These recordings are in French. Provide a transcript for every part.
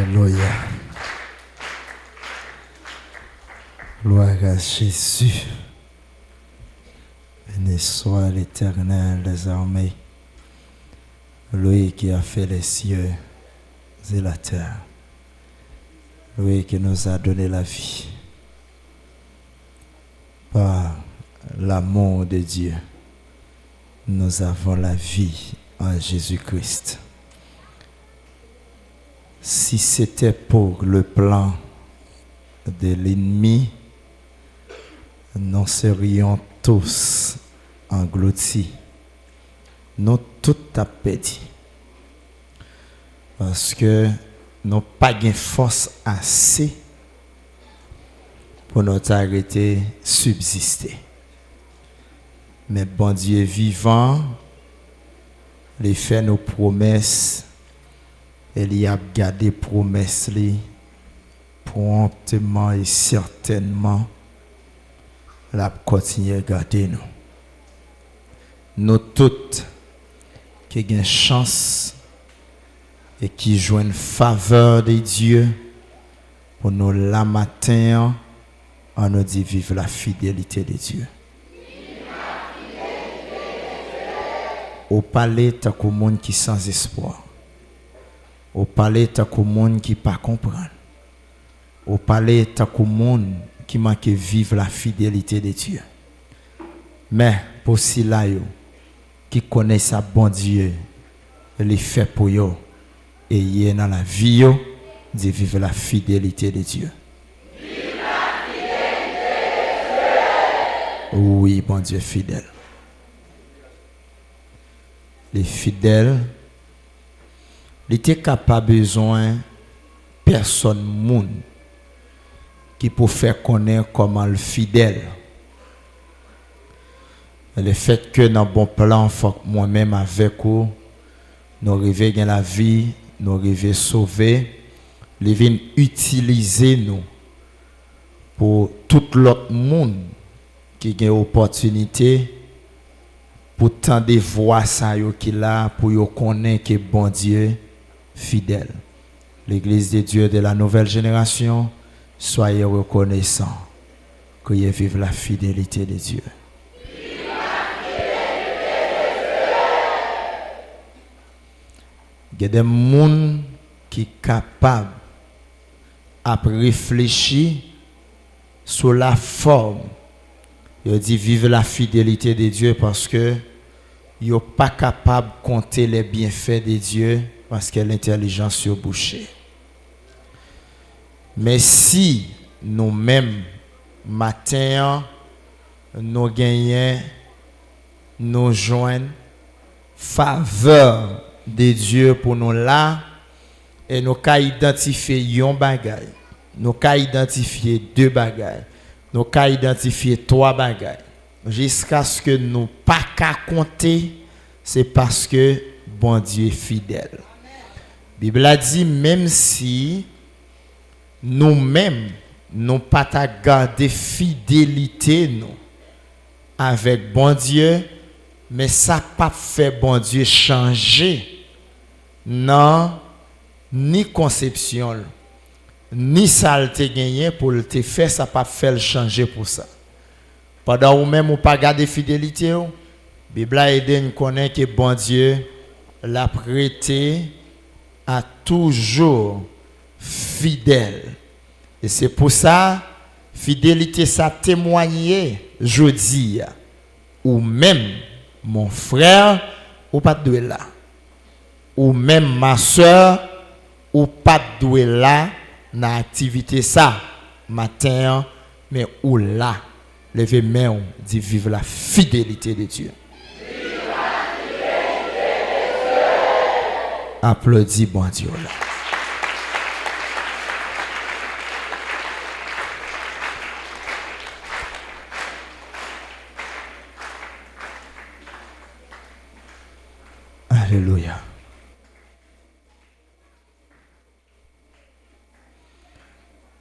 Alléluia. Gloire à Jésus. Béni soit l'Éternel des armées, lui qui a fait les cieux et la terre, lui qui nous a donné la vie. Par l'amour de Dieu, nous avons la vie en Jésus-Christ. Si c'était pour le plan de l'ennemi, nous serions tous engloutis. Nous tout à perdu. Parce que nous n'avons pas de force assez pour nous arrêter subsister. Mais bon Dieu vivant, il fait nos promesses. Il y a gardé promesses promptement et certainement. La continuer à garder nous. Nous toutes qui avons une chance et qui jouent une faveur de Dieu pour nous la matin, on nous dit vive la fidélité de Dieu. Au palais, tu as un monde qui sans espoir. Au palais, tu as un monde qui ne pas comprendre. Au palais, tu as un monde qui manque vivre la fidélité de Dieu. Mais pour ceux-là qui connaissent sa bon Dieu, il fait pour eux et y est dans la vie de vivre la fidélité de Dieu. Vive la fidélité de Dieu. Oui, bon Dieu fidèle. Les fidèles, il était capable besoin personne monde qui peut faire connaître comment le fidèle. Le fait que dans bon plan, faut que moi-même avec vous, nous arrivions dans la vie, nous arrivions sauver, les vins utiliser nous pour tout l'autre monde qui a une opportunité pour tant de voix ça qui là pour yo connaître que bon Dieu fidèle. L'église de Dieu de la nouvelle génération, soyez reconnaissants que vous vivez la fidélité de Dieu. Il y a des gens qui sont capables de réfléchir sur la forme. Ils disent vivre la fidélité de Dieu parce que ils ne sont pas capables de compter les bienfaits de Dieu parce que l'intelligence est bouchée. Mais si nous-mêmes, matin, nous gagnons, nous joignons faveur de Dieu pour nous là, et nous avons identifié un bagage, nous avons identifié deux bagages, nous avons identifié trois bagages, jusqu'à ce que nous ne pas qu'à compter, c'est parce que bon Dieu est fidèle. La Bible a dit, même si nous-mêmes, nous pas garder fidélité nous avec bon Dieu, mais ça pas fait bon Dieu changer. Non, ni conception, ni saleté gagné pour le te faire, ça pas fait le changer pour ça. Pendant ou même ou pas garder fidélité, la Bible a aidé nous connaître que bon Dieu l'a prêté à toujours fidèle. Et c'est pour ça, fidélité, ça témoigne, je dis, ou même mon frère, ou pas de là. Ou même ma soeur, ou pas de là, dans l'activité ça, matin, mais ou là, levez main, dit vive la fidélité de Dieu. Vive la fidélité de Dieu. Applaudis bon Dieu là. Alléluia.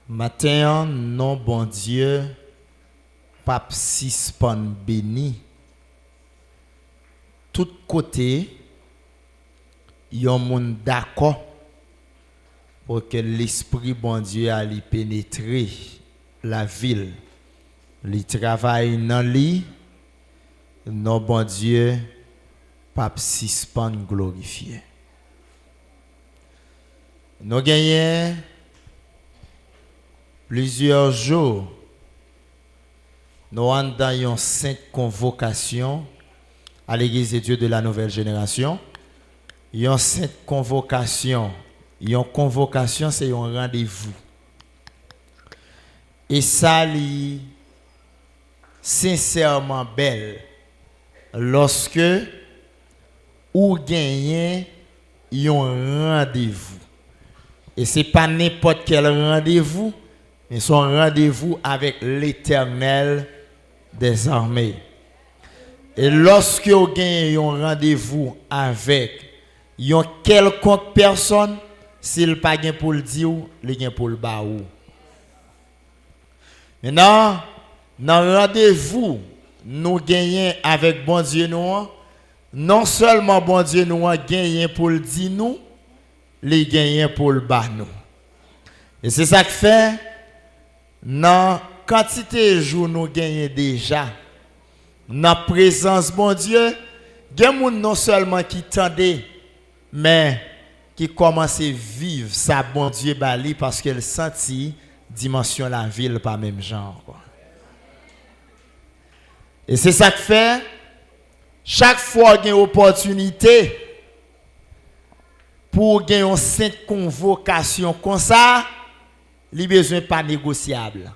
Matin, non bon Dieu, pape suspend béni. Tout côté, yon moun d'accord pour que l'esprit bon Dieu allait pénétrer la ville. Il travaille dans lui, non bon Dieu, pape suspend glorifié. Nous gagnons plusieurs jours. Nous sommes dans une sainte convocation à l'Église de Dieu de la nouvelle génération. Une sainte convocation. Une convocation, c'est un rendez-vous. Et ça, c'est sincèrement belle lorsque vous gagnez un rendez-vous. Et ce n'est pas n'importe quel rendez-vous, mais c'est un rendez-vous avec l'Éternel des armées. Et lorsque vous gagnez un rendez-vous avec une quelconque personne, s'il n'a pas pour le dire, il a pour le baou. Maintenant, dans le rendez-vous, nous gagnons avec bon Dieu nous, non seulement bon Dieu nous a gagné pour le dire nous, il gagne pour le bas nous. Et c'est ça que fait, dans quantité de jours nous gagnons déjà, dans la présence bon Dieu, il y a des gens non seulement qui tendent, mais qui commencent à vivre ça bon Dieu bali parce qu'elle sentit dimension la ville pas même genre quoi. Et c'est ça que fait chaque fois qu'il y a une opportunité pour gagner une sainte convocation comme ça, il n'y a besoin pas négociable.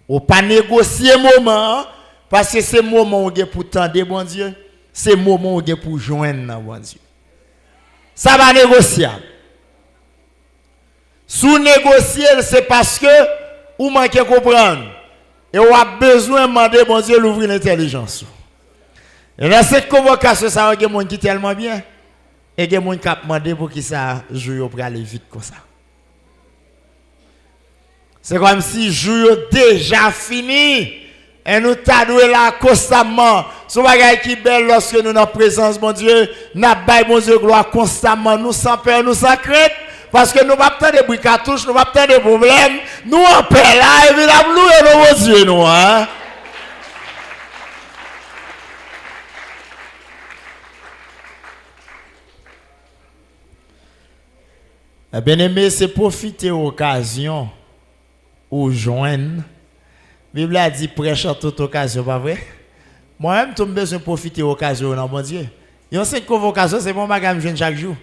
Ou pas négocier moment parce que c'est moment où on pour tendre bon Dieu, c'est moment où on pour joindre bon Dieu. Ça va négociable. Sous négocier, c'est parce que vous manquez de comprendre. Et vous avez besoin de demander bon Dieu d'ouvrir l'intelligence. Et dans cette convocation, ça va y avoir des gens qui tellement bien. Et il y a des gens qui ont demandé pour qui ça joue pour aller vite comme ça. C'est comme si le jour déjà fini. Et nous t'adouons là constamment. Ce bagage qui est belle lorsque nous sommes en présence, mon Dieu. Nous avons bon Dieu gloire constamment. Nous sans peur, nous sans crainte. Parce que nous n'avons pas de bruit cartouche, nous n'avons pas de problèmes. Nous en paix là, et nous avons loué nos Dieu, nous. Hein? Bien aimé, c'est profiter de l'occasion ou joindre. La Bible a dit prêche en toute occasion, pas vrai? Moi-même, j'ai besoin de profiter de l'occasion, non, mon Dieu. Il y a une convocation, c'est mon bagage jeune chaque jour.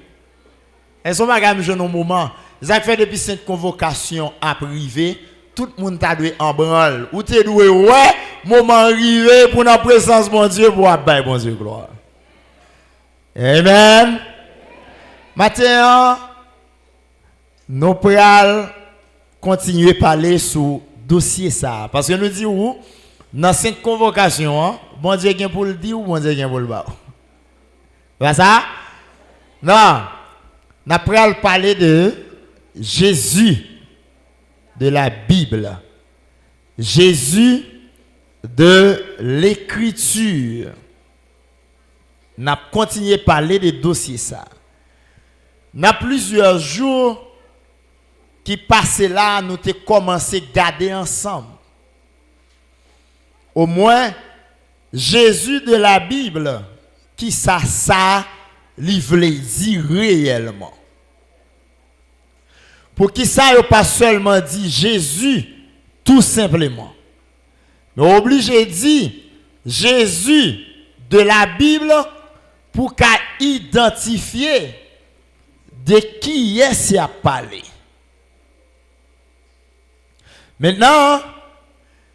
Et son bagage jeune au moment. Ça fait depuis cette convocation à privé, tout le monde t'a doué en branle. Ou t'es doué, ouais, moment arrivé pour la présence de mon Dieu, pour abattre mon Dieu gloire. Amen. Maintenant, nous pourrons continuer à parler sur dossier ça. Parce que nous disons, dans cette convocation, bon Dieu vient pour le dire ou bon Dieu vient pour le bas. C'est ça? Non. Nous allons parler de Jésus de la Bible. Jésus de l'Écriture. Nous allons continuer à parler de dossier ça. Nous avons plusieurs jours qui passent là, nous avons commencé à garder ensemble. Au moins, Jésus de la Bible, qui ça, il voulait dire réellement. Pour qui ça, il pas seulement dit Jésus, tout simplement. Mais obligé de dire Jésus de la Bible pour qu'à identifier de qui est-ce qu'il a parlé. Maintenant,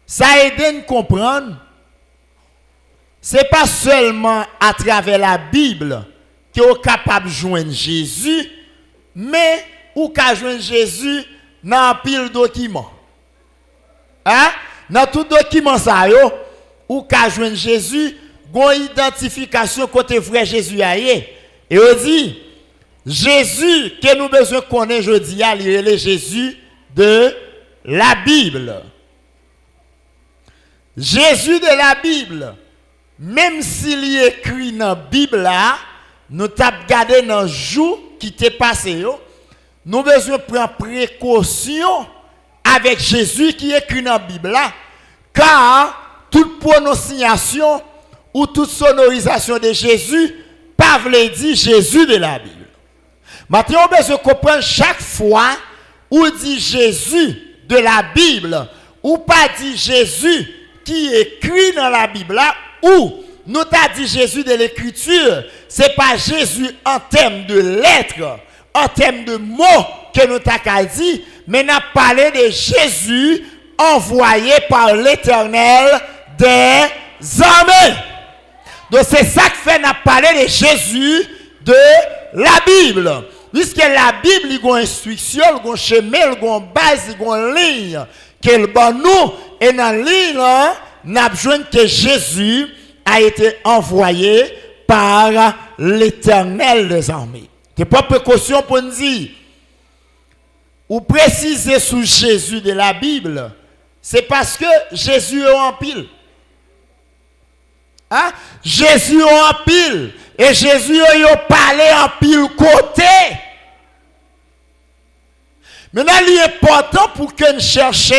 ça aide à comprendre, ce n'est pas seulement à travers la Bible que vous êtes capable de joindre Jésus, mais vous pouvez joindre Jésus dans un pile de documents. Hein? Dans tout document, vous pouvez joindre Jésus, vous avez une identification côté frère Jésus. Et on dit, Jésus que nous besoin connaître aujourd'hui, il est Jésus de la Bible. Jésus de la Bible, même s'il est écrit dans la Bible, nous t'avons regardé dans le jour qui t'est passé, nous besoin prendre précaution avec Jésus qui est écrit dans la Bible là, car toute prononciation ou toute sonorisation de Jésus pas veut dire Jésus de la Bible. Maintenant, on besoin comprendre chaque fois où dit Jésus de la Bible ou pas dit Jésus qui est écrit dans la Bible là, ou nous t'a dit Jésus de l'écriture, c'est pas Jésus en termes de lettres, en termes de mots que nous t'a dit, mais nous parlé de Jésus envoyé par l'Éternel des armées. Donc c'est ça que fait nous parler de Jésus de la Bible. Puisque la Bible, il y a une instruction, il y a un chemin, il y a une base, il y a une ligne qu'elle donne nous. Et dans la ligne, nous avons besoin que Jésus a été envoyé par l'Éternel des armées. C'est pas précaution pour nous dire. Ou préciser sous Jésus de la Bible, c'est parce que Jésus est en pile. Hein? Jésus est en pile. Et Jésus a parlé en pile côté. Maintenant, il est important pour que nous cherchions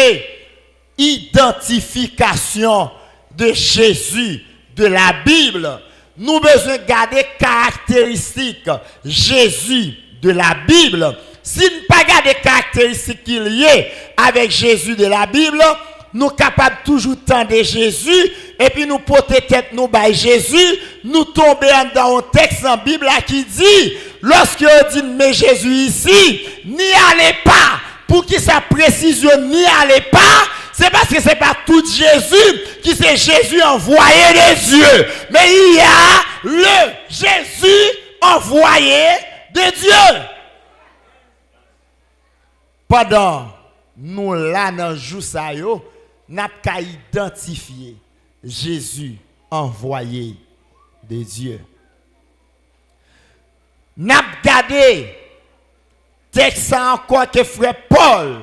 identification de Jésus de la Bible. Nous besoin garder caractéristiques Jésus de la Bible. Si nous ne pas garder caractéristiques qui liées avec Jésus de la Bible, nous sommes capables toujours tendre Jésus et puis nous porter tête nous by Jésus, nous tomber dans un texte en Bible qui dit, lorsque on dit mais Jésus ici, n'y allez pas. Pour qui ça précise n'y allez pas, c'est parce que c'est pas tout Jésus qui c'est Jésus envoyé des Dieu, mais il y a le Jésus envoyé de Dieu. Pendant nous là dans jour ça yo, n'a pas identifier Jésus envoyé de Dieu. N'a gardé texte encore que frère Paul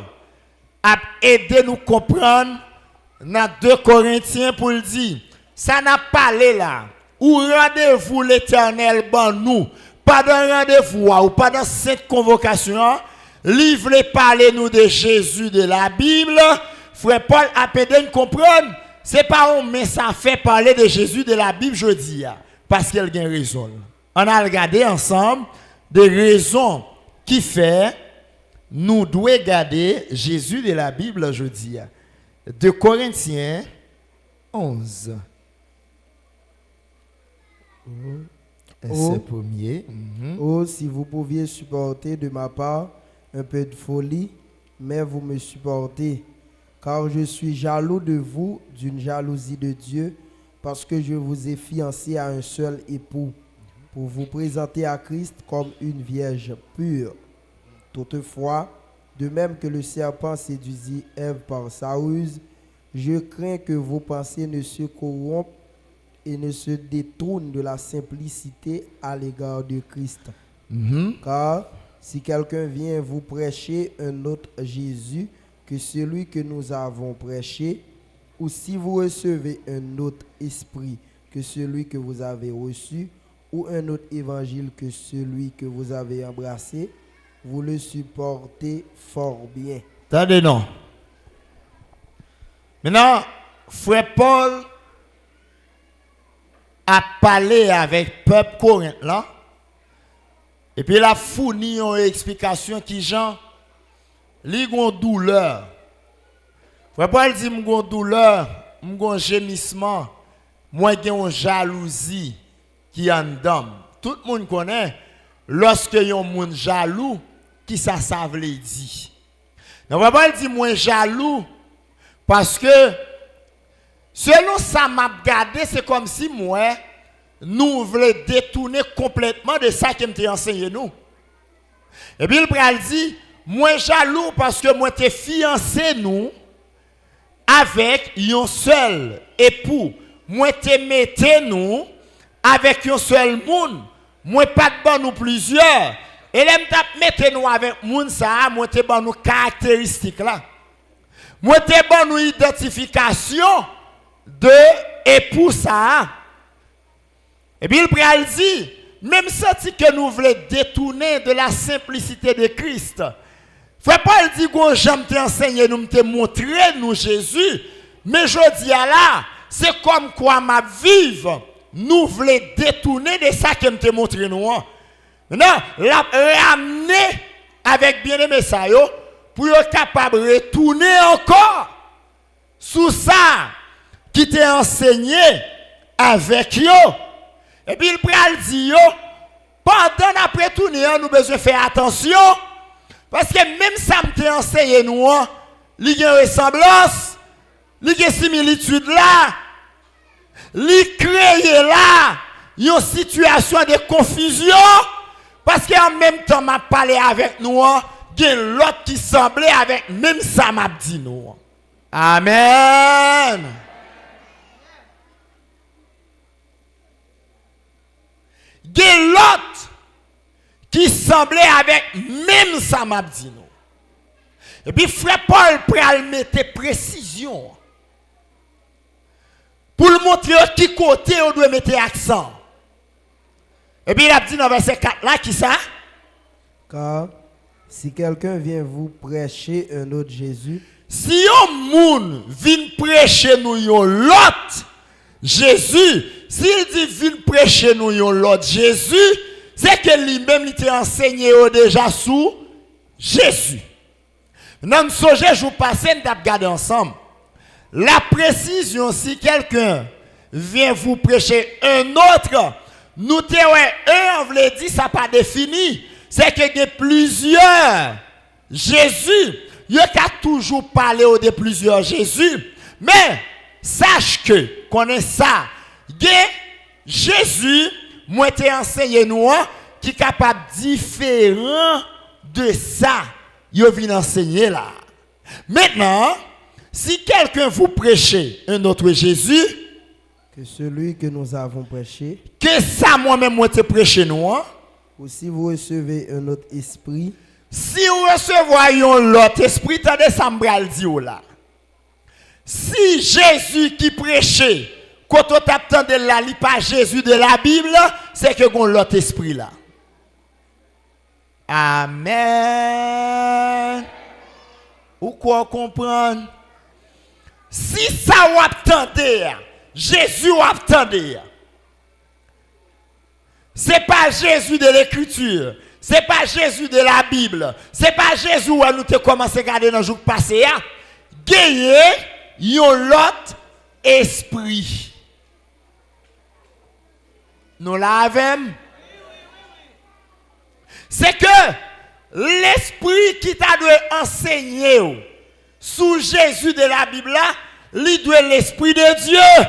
a aidé nous comprendre dans 2 Corinthiens pour le dire. Ça n'a pas parlé là. Ou rendez-vous l'Éternel ban nous. Pas dans rendez-vous ou pas dans cette convocation. Livre parler nous de Jésus de la Bible. Frère Paul a aidé nous comprendre. C'est pas on mais ça fait parler de Jésus de la Bible je dis parce qu'elle a raison. On a regardé ensemble des raisons qui fait nous devons garder Jésus de la Bible aujourd'hui. 2 Corinthiens 11. C'est premier. Oh, si vous pouviez supporter de ma part un peu de folie, mais vous me supportez, car je suis jaloux de vous d'une jalousie de Dieu, parce que je vous ai fiancé à un seul époux, pour vous présenter à Christ comme une vierge pure. Toutefois, de même que le serpent séduisit Ève par sa ruse, je crains que vos pensées ne se corrompent et ne se détournent de la simplicité à l'égard de Christ. Car si quelqu'un vient vous prêcher un autre Jésus que celui que nous avons prêché, ou si vous recevez un autre esprit que celui que vous avez reçu, ou un autre évangile que celui que vous avez embrassé, vous le supportez fort bien. Attendez, non. Maintenant, frère Paul a parlé avec le peuple corinthien là. Et puis il a fourni une explication qui Jean, li gon douleur. Frère Paul dit m'gon douleur, m'gon gémissement, moi gen une jalousie qui en dedans. Tout le monde connaît lorsque yon moun jaloux qui ça veut dire. Donc Frère Paul dit moi jaloux parce que selon ça m'a regardé c'est comme si moi nous voulons détourner complètement de ça qui m'a enseigné nous. Et puis il dit moi jaloux parce que moi t'ai fiancé nous avec un seul époux. Moi t'ai metté nous avec un seul monde. Moi pas de bon nous plusieurs. Et l'aime t'a mettre nous avec monde ça, moi t'ai bon nous caractéristiques là. Moi t'ai bon nous identification de époux ça. Et puis il dit même senti que nous voulons détourner de la simplicité de Christ. Frère Paul dit que j'aime t'enseigner, nous te montrer nous Jésus, mais je dis à là, c'est comme quoi ma vive, nous voulons détourner de ça que me montré nous. Non, la ramener avec bien-aimé ça yo, pour être capable de retourner encore sous ça qui t'a enseigné avec yo. Et puis il pral dit yo, pendant après tourner, nous besoin faire attention parce que même ça me t'a enseigné nous, il y a une ressemblance, il y a une similitude là, il crée là une situation de confusion parce qu'en même temps m'a parlé avec nous, il y a l'autre qui semblait avec même ça m'a dit nous. Amen. Il y a l'autre qui semblait avec même ça m'a dit nous. Et puis frère Paul pral mettre précision pour le montrer qui côté on doit mettre accent. Et puis il a dit dans verset 4 là qui ça? Car si quelqu'un vient vous prêcher un autre Jésus, si un monde vient prêcher nous l'autre Jésus, s'il dit vient prêcher nous l'autre Jésus, c'est que lui-même il t'a enseigné déjà sous Jésus. Dans ce sujet, je vous passe, nous avons regardé ensemble. La précision, si quelqu'un vient vous prêcher un autre, nous un, on veut dire, ça pas défini. C'est qu'il y a plusieurs Jésus. Il y a toujours parlé de plusieurs Jésus. Mais, sache que, connais ça, il y a Jésus, moi t'ai enseigné nous, qui est capable différent de ça. Il vient enseigner là. Maintenant, si quelqu'un vous prêche un autre Jésus, que celui que nous avons prêché, que ça moi-même moi te prêche nous, ou si vous recevez un autre esprit, si vous recevez l'autre esprit, attendez ça me dit là. Si Jésus qui prêchait, quand on t'attend de là, il pas Jésus de la Bible, c'est que on l'autre esprit là. Amen. Ou quoi comprendre? Si ça ou attendez, Jésus ou attendez, c'est pas Jésus de l'écriture, c'est pas Jésus de la Bible, c'est pas Jésus où nous te commencé à regarder dans le jour passé, gagner yon l'autre esprit. Nous l'avons. C'est que l'esprit qui t'a dû enseigner sous Jésus de la Bible là, lui doit l'esprit de Dieu.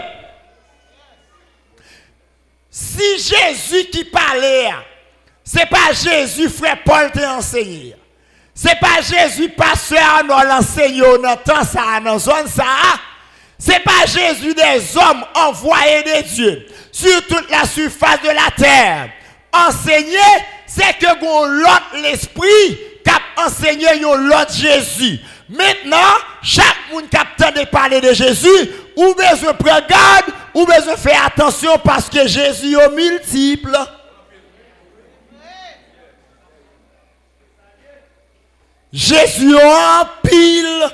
Si Jésus qui parlait, c'est pas Jésus frère Paul t'a enseigné. C'est pas Jésus pasteur nous l'enseigne dans temps ça dans zone ça. C'est pas Jésus des hommes envoyés de Dieu sur toute la surface de la terre. Enseigner, c'est que l'autre l'esprit qui a enseigné l'autre Jésus. Maintenant, chaque monde qui a de parler de Jésus, ou besoin de prendre garde, ou besoin de faire attention parce que Jésus est multiple. Jésus en pile.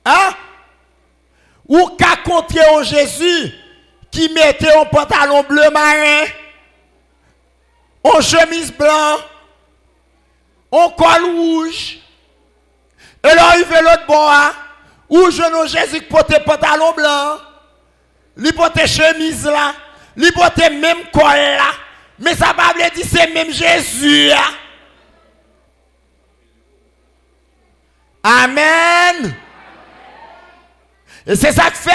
Hein? Ou qu'a contré au Jésus qui mettait un pantalon bleu marin, en chemise blanc, en col rouge, et là il fait l'autre bois, ou jeune Jésus qui portait pantalon blanc, il portait chemise là, il portait même col là, mais ça va veut dire c'est même Jésus là. Amen. Et c'est ça que fait,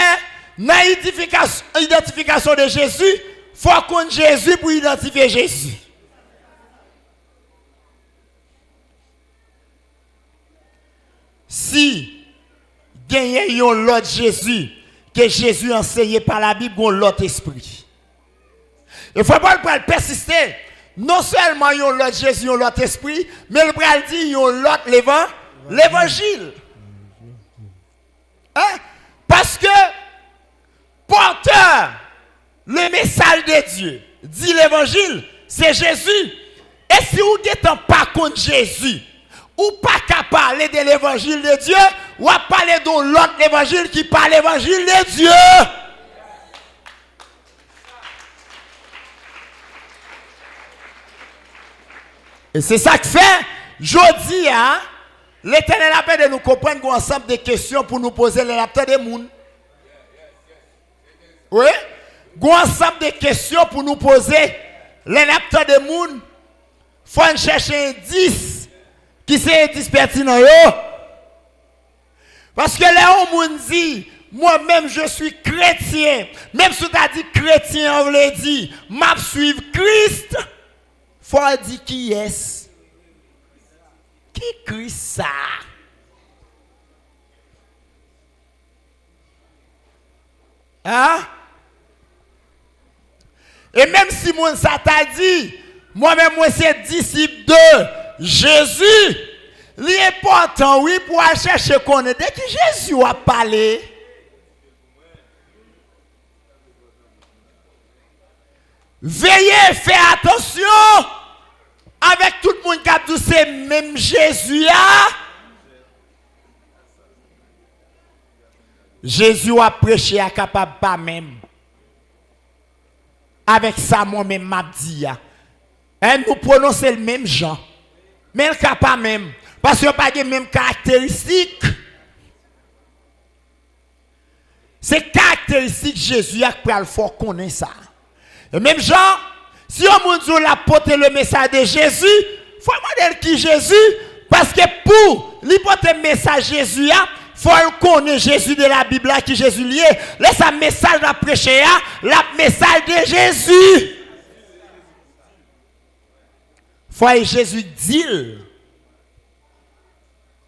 dans l'identification de Jésus, il faut qu'on Jésus pour identifier Jésus. Si il y a l'autre Jésus, que Jésus enseigné par la Bible, il y a l'autre esprit. Il ne faut pas persister. Non seulement il y a l'autre Jésus, il y a l'autre esprit, mais il faut dire il y a l'autre l'évangile. Hein? Parce que, porteur, le message de Dieu, dit l'évangile, c'est Jésus. Et si vous n'êtes pas contre Jésus, ou pas qu'à parler de l'évangile de Dieu, ou à parler de l'autre évangile qui parle l'évangile de Dieu. Et c'est ça que fait, je dis, hein, l'Éternel a fait de nous comprendre qu'on a un ensemble de questions pour nous poser les lapteurs des mondes. Oui? Un ensemble de questions pour nous poser les lapteurs des mondes. Il faut chercher un indice qui c'est indice pertinent. Parce que là, on dit, moi-même je suis chrétien. Même si tu as dit chrétien, on veut dire, m'a suivre Christ. Faut dire qui est-ce? Qui Christ ça? Hein? Et même si mon ça t'a dit, moi-même moi c'est disciple de Jésus, l'important oui pour aller chercher connaître dès que Jésus a parlé. Veillez, faites attention avec tout le monde qui a dit c'est même Jésus. Jésus a prêché à capable pas même. Avec ça, moi-même, m'a dit. Nous prononçons le même genre. Mais le cas pas même. Parce qu'il n'y a pas les mêmes caractéristiques. Ces caractéristiques, Jésus a pris le fort connaître ça. Le même genre, si on a porté le message de Jésus, il faut demander qui Jésus. Parce que pour lui porter le message de Jésus, il faut connaître Jésus de la Bible qui Jésus lié. Laisse un message à prêcher, le message de Jésus. Faut que Jésus dit.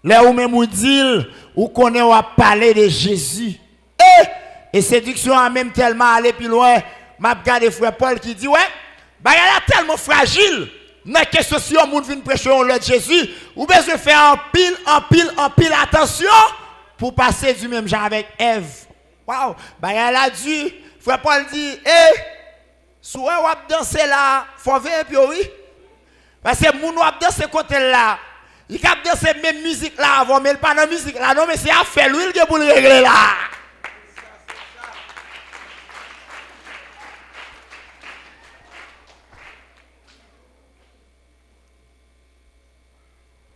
Là où même ou dit, ou connaît ou a parlé de Jésus. Et séduction a même tellement allé plus loin. M'a regardé frère Paul qui dit ouais, bah il est tellement fragile. Dans question si on vient prêcher l'autre Jésus, ou besoin faire en pile attention pour passer du même genre avec Ève. Waouh, bah elle a dit, frère Paul dit, soit on va danser là, faut venir puis oui. Parce que moun va danser côté là. Il cap danser même musique là avant mais pas dans musique là non mais c'est à faire lui qui pour le régler là.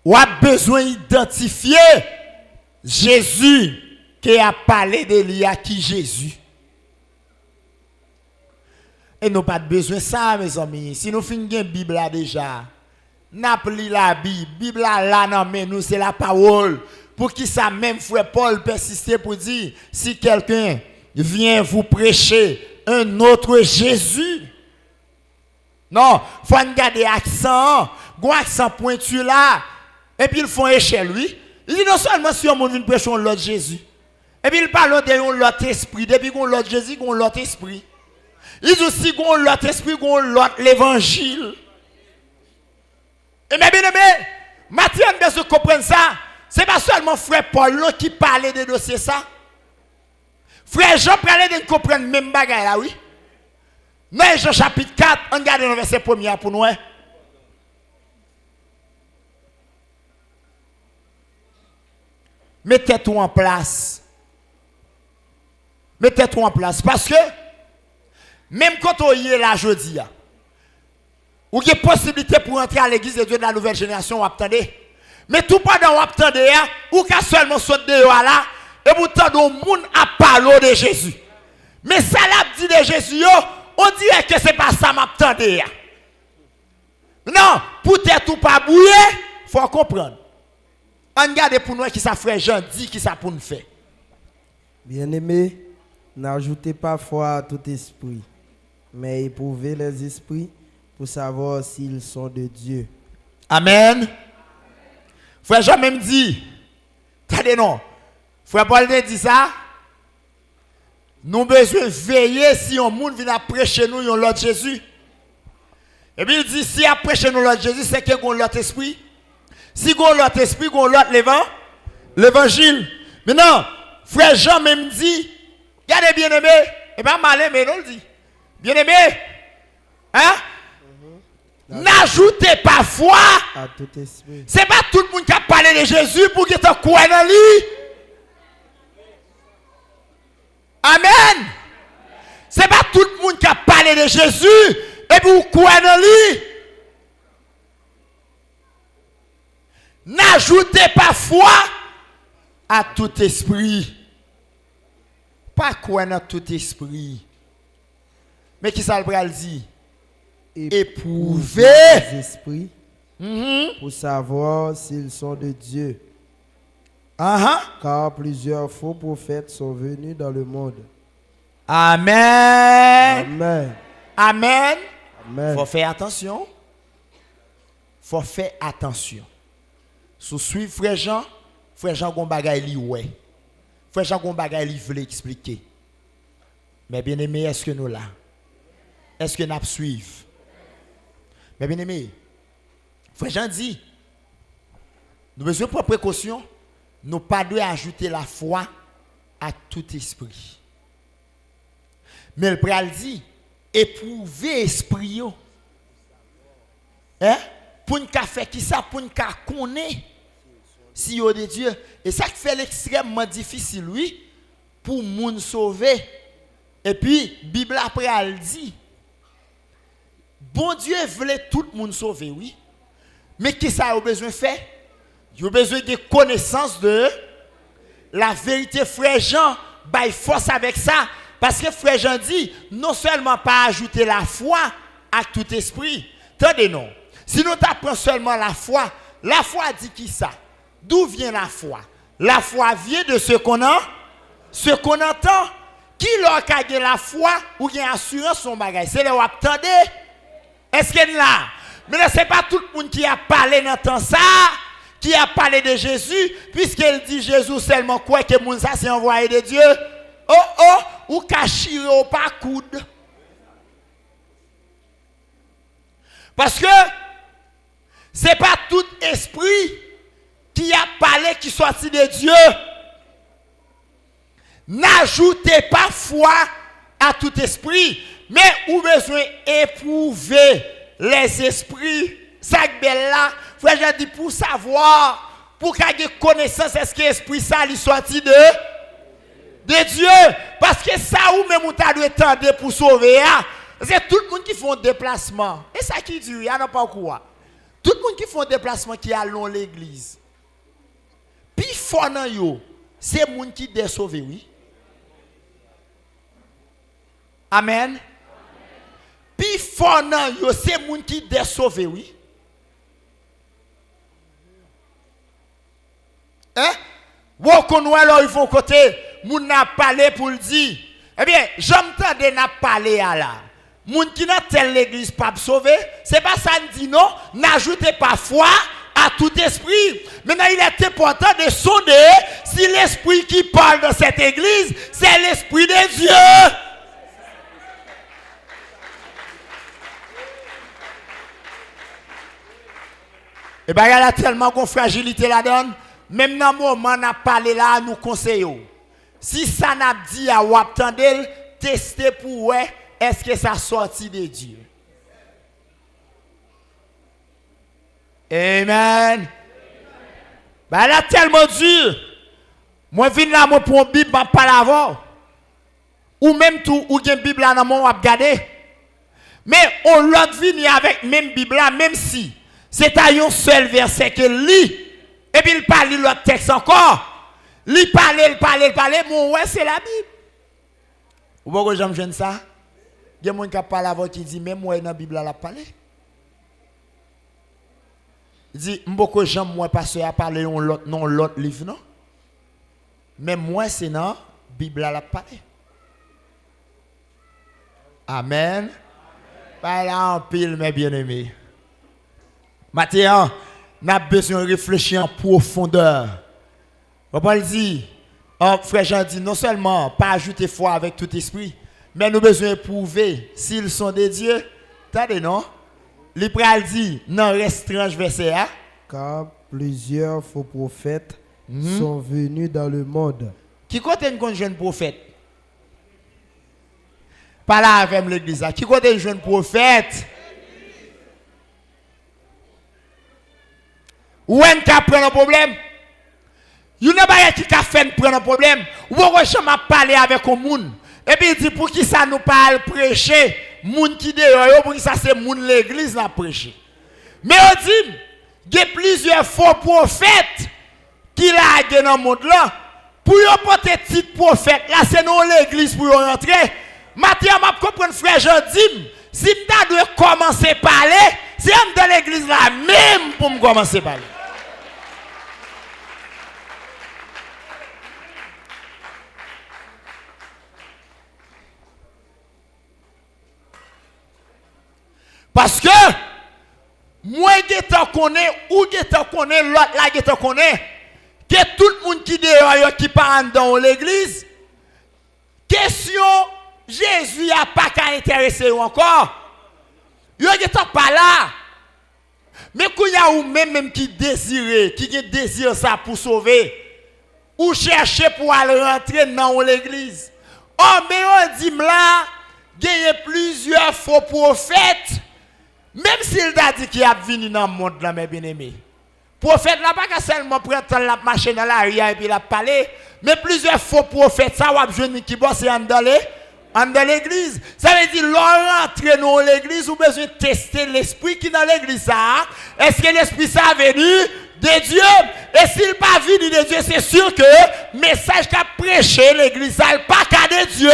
Ou a besoin d'identifier Jésus qui a parlé de lui à qui Jésus. Et nous pas besoin de ça, mes amis. Si nous finissons la Bible là déjà, n'a pris la Bible là non mais nous c'est la parole. Pour qui ça même frère Paul persistait pour dire si quelqu'un vient vous prêcher un autre Jésus. Non, faut garder accent, un accent pointu là. Et puis ils font échelle lui. Il dit non seulement si on vient prêcher l'autre Jésus. Et puis il parle de l'autre esprit. Depuis qu'on l'autre Jésus, qu'on l'autre esprit. Il dit aussi qu'on l'autre esprit, qu'on l'autre l'évangile. Et mes bien-aimés, Matthieu a besoin de comprendre ça. Ce n'est pas seulement frère Paul qui parlait de dossier ça. Frère Jean parlait de comprendre même bagaille là, oui. Dans Jean chapitre 4, on regarde le verset 1er pour nous. Mettez tout en place. Mettez tout en place. Parce que, même quand on y est là, jeudi, ou il y a possibilité pour entrer à l'église de Dieu de la nouvelle génération, vous attendez. Mais tout pendant vous attendez, ou qu'à seulement sauter dehors là, et vous attendez au monde à parler de Jésus. Mais ça l'a dit de Jésus, on dirait que ce n'est pas ça m'attendez. Non, pour être tout pas bouillé, il faut comprendre. On regarde pour nous qui ça frère Jean dit qui ça pour nous faire. Bien-aimés, n'ajoutez pas foi à tout esprit, mais éprouvez les esprits pour savoir s'ils sont de Dieu. Amen. Frère Jean même dit, attendez non, frère Paul dit ça, nous besoin veiller si un monde vient prêcher nous l'autre Jésus. Et puis il dit si a prêché nous l'autre Jésus, c'est que qu'on l'autre esprit. Si on l'autre esprit, on l'autre l'évangile. Maintenant, frère Jean même dit, regardez bien aimé, et bien mal aimé, nous le dit. Bien aimé, hein? N'ajoutez pas foi à tout esprit. C'est pas tout le monde qui a parlé de Jésus pour qu'il te croie dans lui. Amen. C'est pas tout le monde qui a parlé de Jésus et pour croire dans lui. N'ajoutez pas foi à tout esprit. Pas croire dans tout esprit. Mais qui ça le dit? Éprouver les esprits pour savoir s'ils sont de Dieu. Car plusieurs faux prophètes sont venus dans le monde. Amen. Amen. Amen. Amen. Faut faire attention. Faut faire attention. Sous suivre frère Jean gon bagay li ouais. Frère Jean gon bagay li veut expliquer. Mais bien aimé, est-ce que nous là? Est-ce que nous suivons? Mais bien aimé, frère Jean dit, nous besoin de prendre précaution, nous pas de ajouter la foi à tout esprit. Mais le pral dit, éprouver esprit. Hein? Pour nous faire qui ça, pour nous connaître si yo de Dieu. Et ça qui fait l'extrêmement difficile, oui, pour nous sauver. Et puis, la Bible après elle dit, bon Dieu voulait tout le monde sauver, oui. Mais qu'est-ce qu'il a besoin de faire? Il a besoin de connaissance de la vérité. Frère Jean, il force avec ça. Parce que frère Jean dit, non seulement pas ajouter la foi à tout esprit. Attendez non. Si nous apprenons seulement la foi dit qui ça? D'où vient la foi? La foi vient de ce qu'on a, ce qu'on entend. Qui leur a la foi ou qui a assurance son bagage? C'est là où attendez. Est-ce qu'il y a là? Mais là, ce n'est pas tout le monde qui a parlé dans temps ça, qui a parlé de Jésus, puisqu'il dit Jésus seulement quoi que moun ça c'est envoyé de Dieu. Ou cachir au pas coude. Parce que ce n'est pas tout esprit qui a parlé qui sorti de Dieu. N'ajoutez pas foi à tout esprit, mais ou besoin éprouver les esprits. Ça belle là, frère, j'ai dit pour savoir, pour qu'il y ait connaissance, est-ce que l'esprit ça lui sorti de Dieu. Parce que ça ou même on t'a dû attendre pour sauver. C'est tout le monde qui fait un déplacement. Et ça qui dit, il n'y a pas quoi. Tout le monde qui fait un déplacement qui a dans l'église. Puis fort dans yo, c'est le monde qui est sauvé, oui. Amen. Puis fort dans yo, c'est le monde qui est sauvé, oui. Hein? Ou qu'on alors ils vont côté, moun n'a parlé pour le dire. Eh bien, j'entends n'a parlé à là. Moun qui n'a telle l'église pas sauvé, c'est pas ça dit non, n'ajoutez pas foi à tout esprit. Maintenant, il est important de sonder si l'esprit qui parle dans cette église, c'est l'esprit de Dieu. Et bien, il y a tellement de fragilité là-dedans. Même dans le moment où on a parlé là, nous conseillons. Si ça n'a dit à ou attendez, testez pour ouais, est-ce que ça sorti de Dieu? Amen. Ben là, tellement dur. Moi, je viens là, moi, pour une Bible, je ne pas l'avant. Ou même tout, ou une Bible là, on va regarder. Mais on l'a venu avec même Bible là, même si c'est à un seul verset que lit. Et puis il parle l'autre texte encore. Il parle, mon ouais, c'est la Bible. Vous voyez que j'aime ça? Il y a des gens qui parlent avant qui dit, même moi dans la Bible, la parler. Il dit, beaucoup de gens, moi, pasteur, a parlé non l'autre livre, non? Mais moi, c'est dans la Bible, la parler. Amen. Pas là en pile, mes bien-aimés. Maintenant, on a besoin de réfléchir en profondeur. On va le dire, frère Jean dit, non seulement pas ajouter foi avec tout esprit, mais nous avons besoin de prouver s'ils sont des dieux. Attendez, non? L'Ipral dit, non, restrange verset. Hein? Car plusieurs faux prophètes sont venus dans le monde. Qui compte un jeune prophète? Pas là avec l'église. Qui côté jeune prophète? Où est-ce qu'il prend un problème? Il n'y a pas qui a fait prendre un problème. Où est-ce qu'il parler avec un monde? Et puis il dit pour qui ça nous parle prêcher? Moun qui dehors, pour qui ça c'est moun l'église la prêcher. Mais on dit, il y a plusieurs faux prophètes qui l'a dans le monde là. Pour y porter titre prophète, là c'est dans l'église pour y rentrer. Maintenant, je comprends frère Jean-Dim, si je dois commencer à parler, c'est dans l'église là même pour me commencer à parler. Parce que moi je connais ou je connais l'autre là je connais que tout le monde qui dehors qui parle dans l'église question Jésus n'a pas qu'à intéresser encore. Yo n'êtes pas là. Mais quand il y a ou même qui désire, qui désire ça pour sauver, ou chercher pour aller rentrer dans l'église. Oh mais on dit là, il y a plusieurs faux prophètes. Même s'il a dit qu'il a venu dans le monde là, mes bien-aimés. Prophète n'a pas seulement prendre la marcher dans la rue et puis la parler, mais plusieurs faux prophètes, ça va besoin qui bosse dans l'église. Ça veut dire, l'on rentre dans l'église, ou besoin de tester l'esprit qui est dans l'église. Est-ce que l'esprit ça est venu de Dieu? Et s'il n'est pas venu de Dieu, c'est sûr que le message qu'a prêché l'église, ça n'est pas qu'à de Dieu.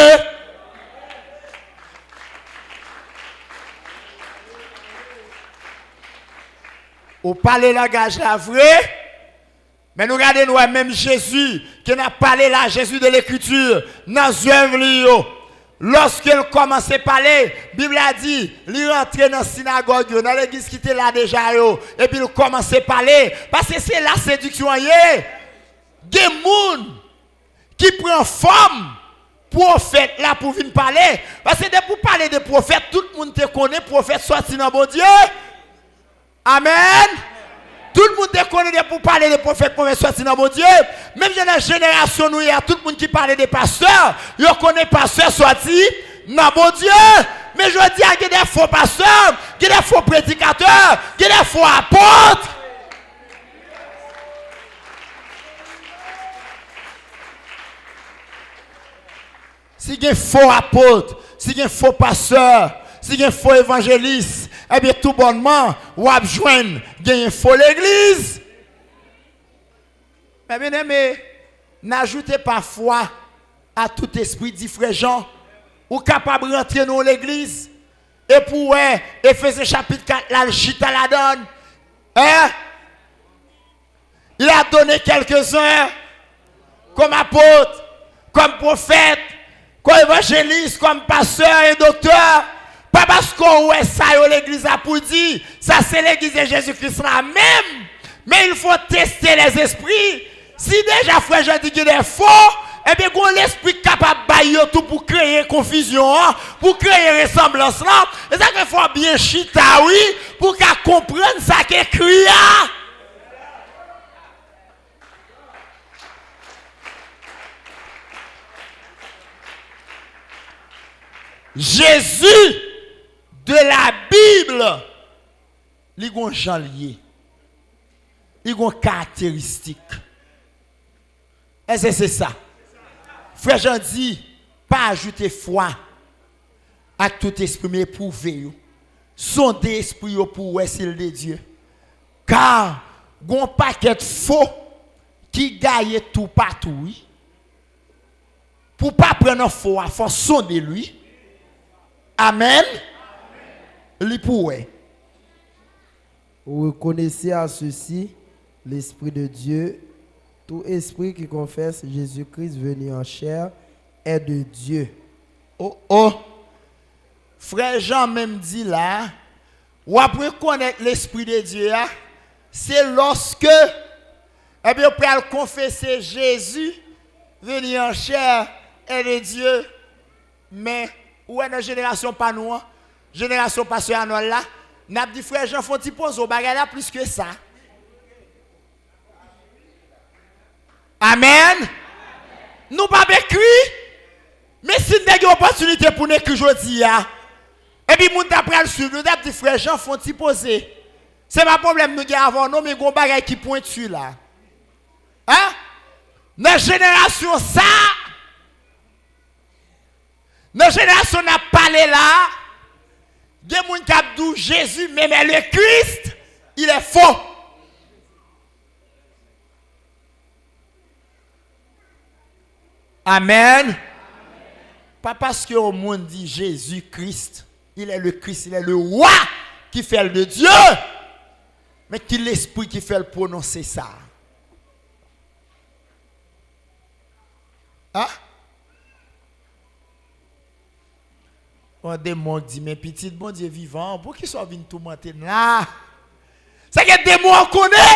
Ou parler langage la vrai, mais nous regardons nous même Jésus qui n'a parlé la Jésus de l'écriture dans œuvre. Lorsqu'il commençait à parler, la Bible a dit, il rentrait dans la synagogue, dans l'église qui était là déjà, et puis il commençait à parler, parce que c'est la séduction. Il y a des gens qui prennent forme prophète là pour venir parler, parce que pour parler de prophète, tout le monde te connaît, prophète sorti dans bon Dieu. Amen. Tout le monde te connaît pour parler de prophètes, prophètes sortis dans mon Dieu. Même dans la génération, nous, il y a tout le monde qui parle des pasteurs. Ils connaissent pasteurs sortis dans mon Dieu. Mais je dis, il y a des faux pasteurs, il y a des faux prédicateurs, il y a des faux apôtres. Si il y a faux apôtres, si il y a faux pasteurs, si il y a faux évangélistes, eh bien, tout bonnement, ou à joindre, gagner faux l'église. Mais bien aimé, n'ajoutez pas foi à tout esprit, dit frère Jean, ou capable de rentrer dans l'église. Et pour Éphésiens chapitre 4, là, le chita la donne. Hein? Il a donné quelques-uns comme apôtres, comme prophètes, comme évangélistes, comme pasteurs et docteurs. Pas parce qu'on est ça l'église a pour dire, ça c'est l'église de Jésus-Christ là même. Mais il faut tester les esprits. Si déjà frère Jean dit qu'il est faux, eh bien qu'on l'esprit capable de bailler tout pour créer confusion, pour créer ressemblance là. Et ça qu'il faut bien chita oui, pour qu'à comprendre ça qu'il écrit. Jésus de la Bible, il y a un genre lié. Il y a une caractéristique. Est-ce que c'est ça? Frère Jean dit, pas ajouter foi à tout esprit, mais éprouver. Sonder esprit pour essayer de Dieu. Car, il y a un paquet faux qui gagne tout partout. Oui. Pour ne pas prendre un faux, il faut sonder lui. Amen. Vous reconnaissez à ceci l'Esprit de Dieu. Tout esprit qui confesse Jésus-Christ venu en chair est de Dieu. Oh, oh. Frère Jean même dit là, ou après connaître l'Esprit de Dieu, c'est lorsque, eh bien, on peut confesser Jésus venu en chair est de Dieu. Mais, où est notre génération pas nous? Génération pasteur Anol là, n'a dit frère Jean faut t'y poser au bagage là plus que ça. Amen. Nous pas écrit, mais si nous une opportunité pour nous écrire aujourd'hui. Et puis, nous avons le suivre. Nous avons dit, frère Jean, font t'y poser. C'est pas problème, nous avons avant nous, mais nous avons qui pointe dessus là. Hein? Notre génération, ça. Notre génération n'a pas parlé là. Il y a des gens qui ont dit Jésus, mais le Christ, il est faux. Amen. Pas parce que le monde dit Jésus-Christ, il est le Christ, il est le roi qui fait le de Dieu, mais qui l'esprit qui fait le prononcer ça. Hein? Un démon dit, mais petit bon Dieu vivant, pour qu'il soit venu tout monter là? C'est que le démon connaît.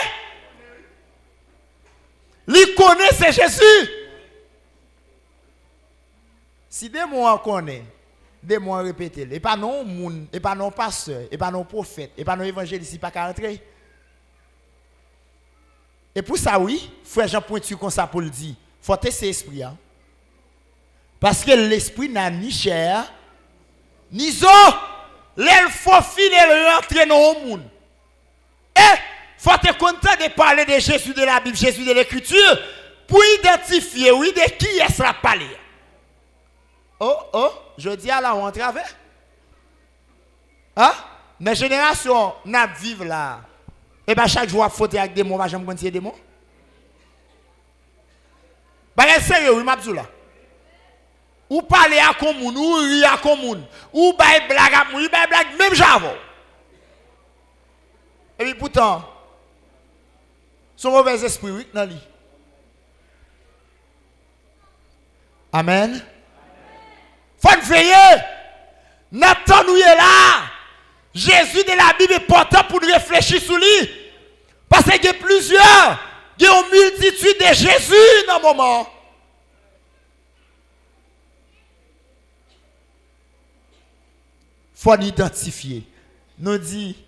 Il connaît, c'est Jésus. Si des mots connaissent, des mots répétés, et pas non moun, et pas non pasteur, et pas non prophète, et pas non évangéliste, pas qu'à rentrer. Et pour ça, oui, frère Jean Pointu comme ça pour le dire, faut tester l'esprit. Hein? Parce que l'esprit n'a ni chair, ni zo. Il faut filer rentrer dans le monde. Et faut être content de parler de Jésus de la Bible, Jésus de l'Écriture, pour identifier, oui, de qui est-ce la parler. Oh, je dis à la on travers. Hein? Mes générations n'a vivre là. Et bien chaque jour, il faut avec des mots, je vais continuer des mots. Ben sérieux, oui, m'absou là. Ou parler à commune, ou rire à commune, ou bailler blague à moun, ou bailler blague même j'avoue. Et puis pourtant, son mauvais esprit, oui, dans lui. Amen. Faut veiller. Nathan nous est là. Jésus de la Bible est important pour nous réfléchir sur lui. Parce qu'il y a plusieurs. Il y a une multitude de Jésus dans le moment. Faut l'identifier. Nous dit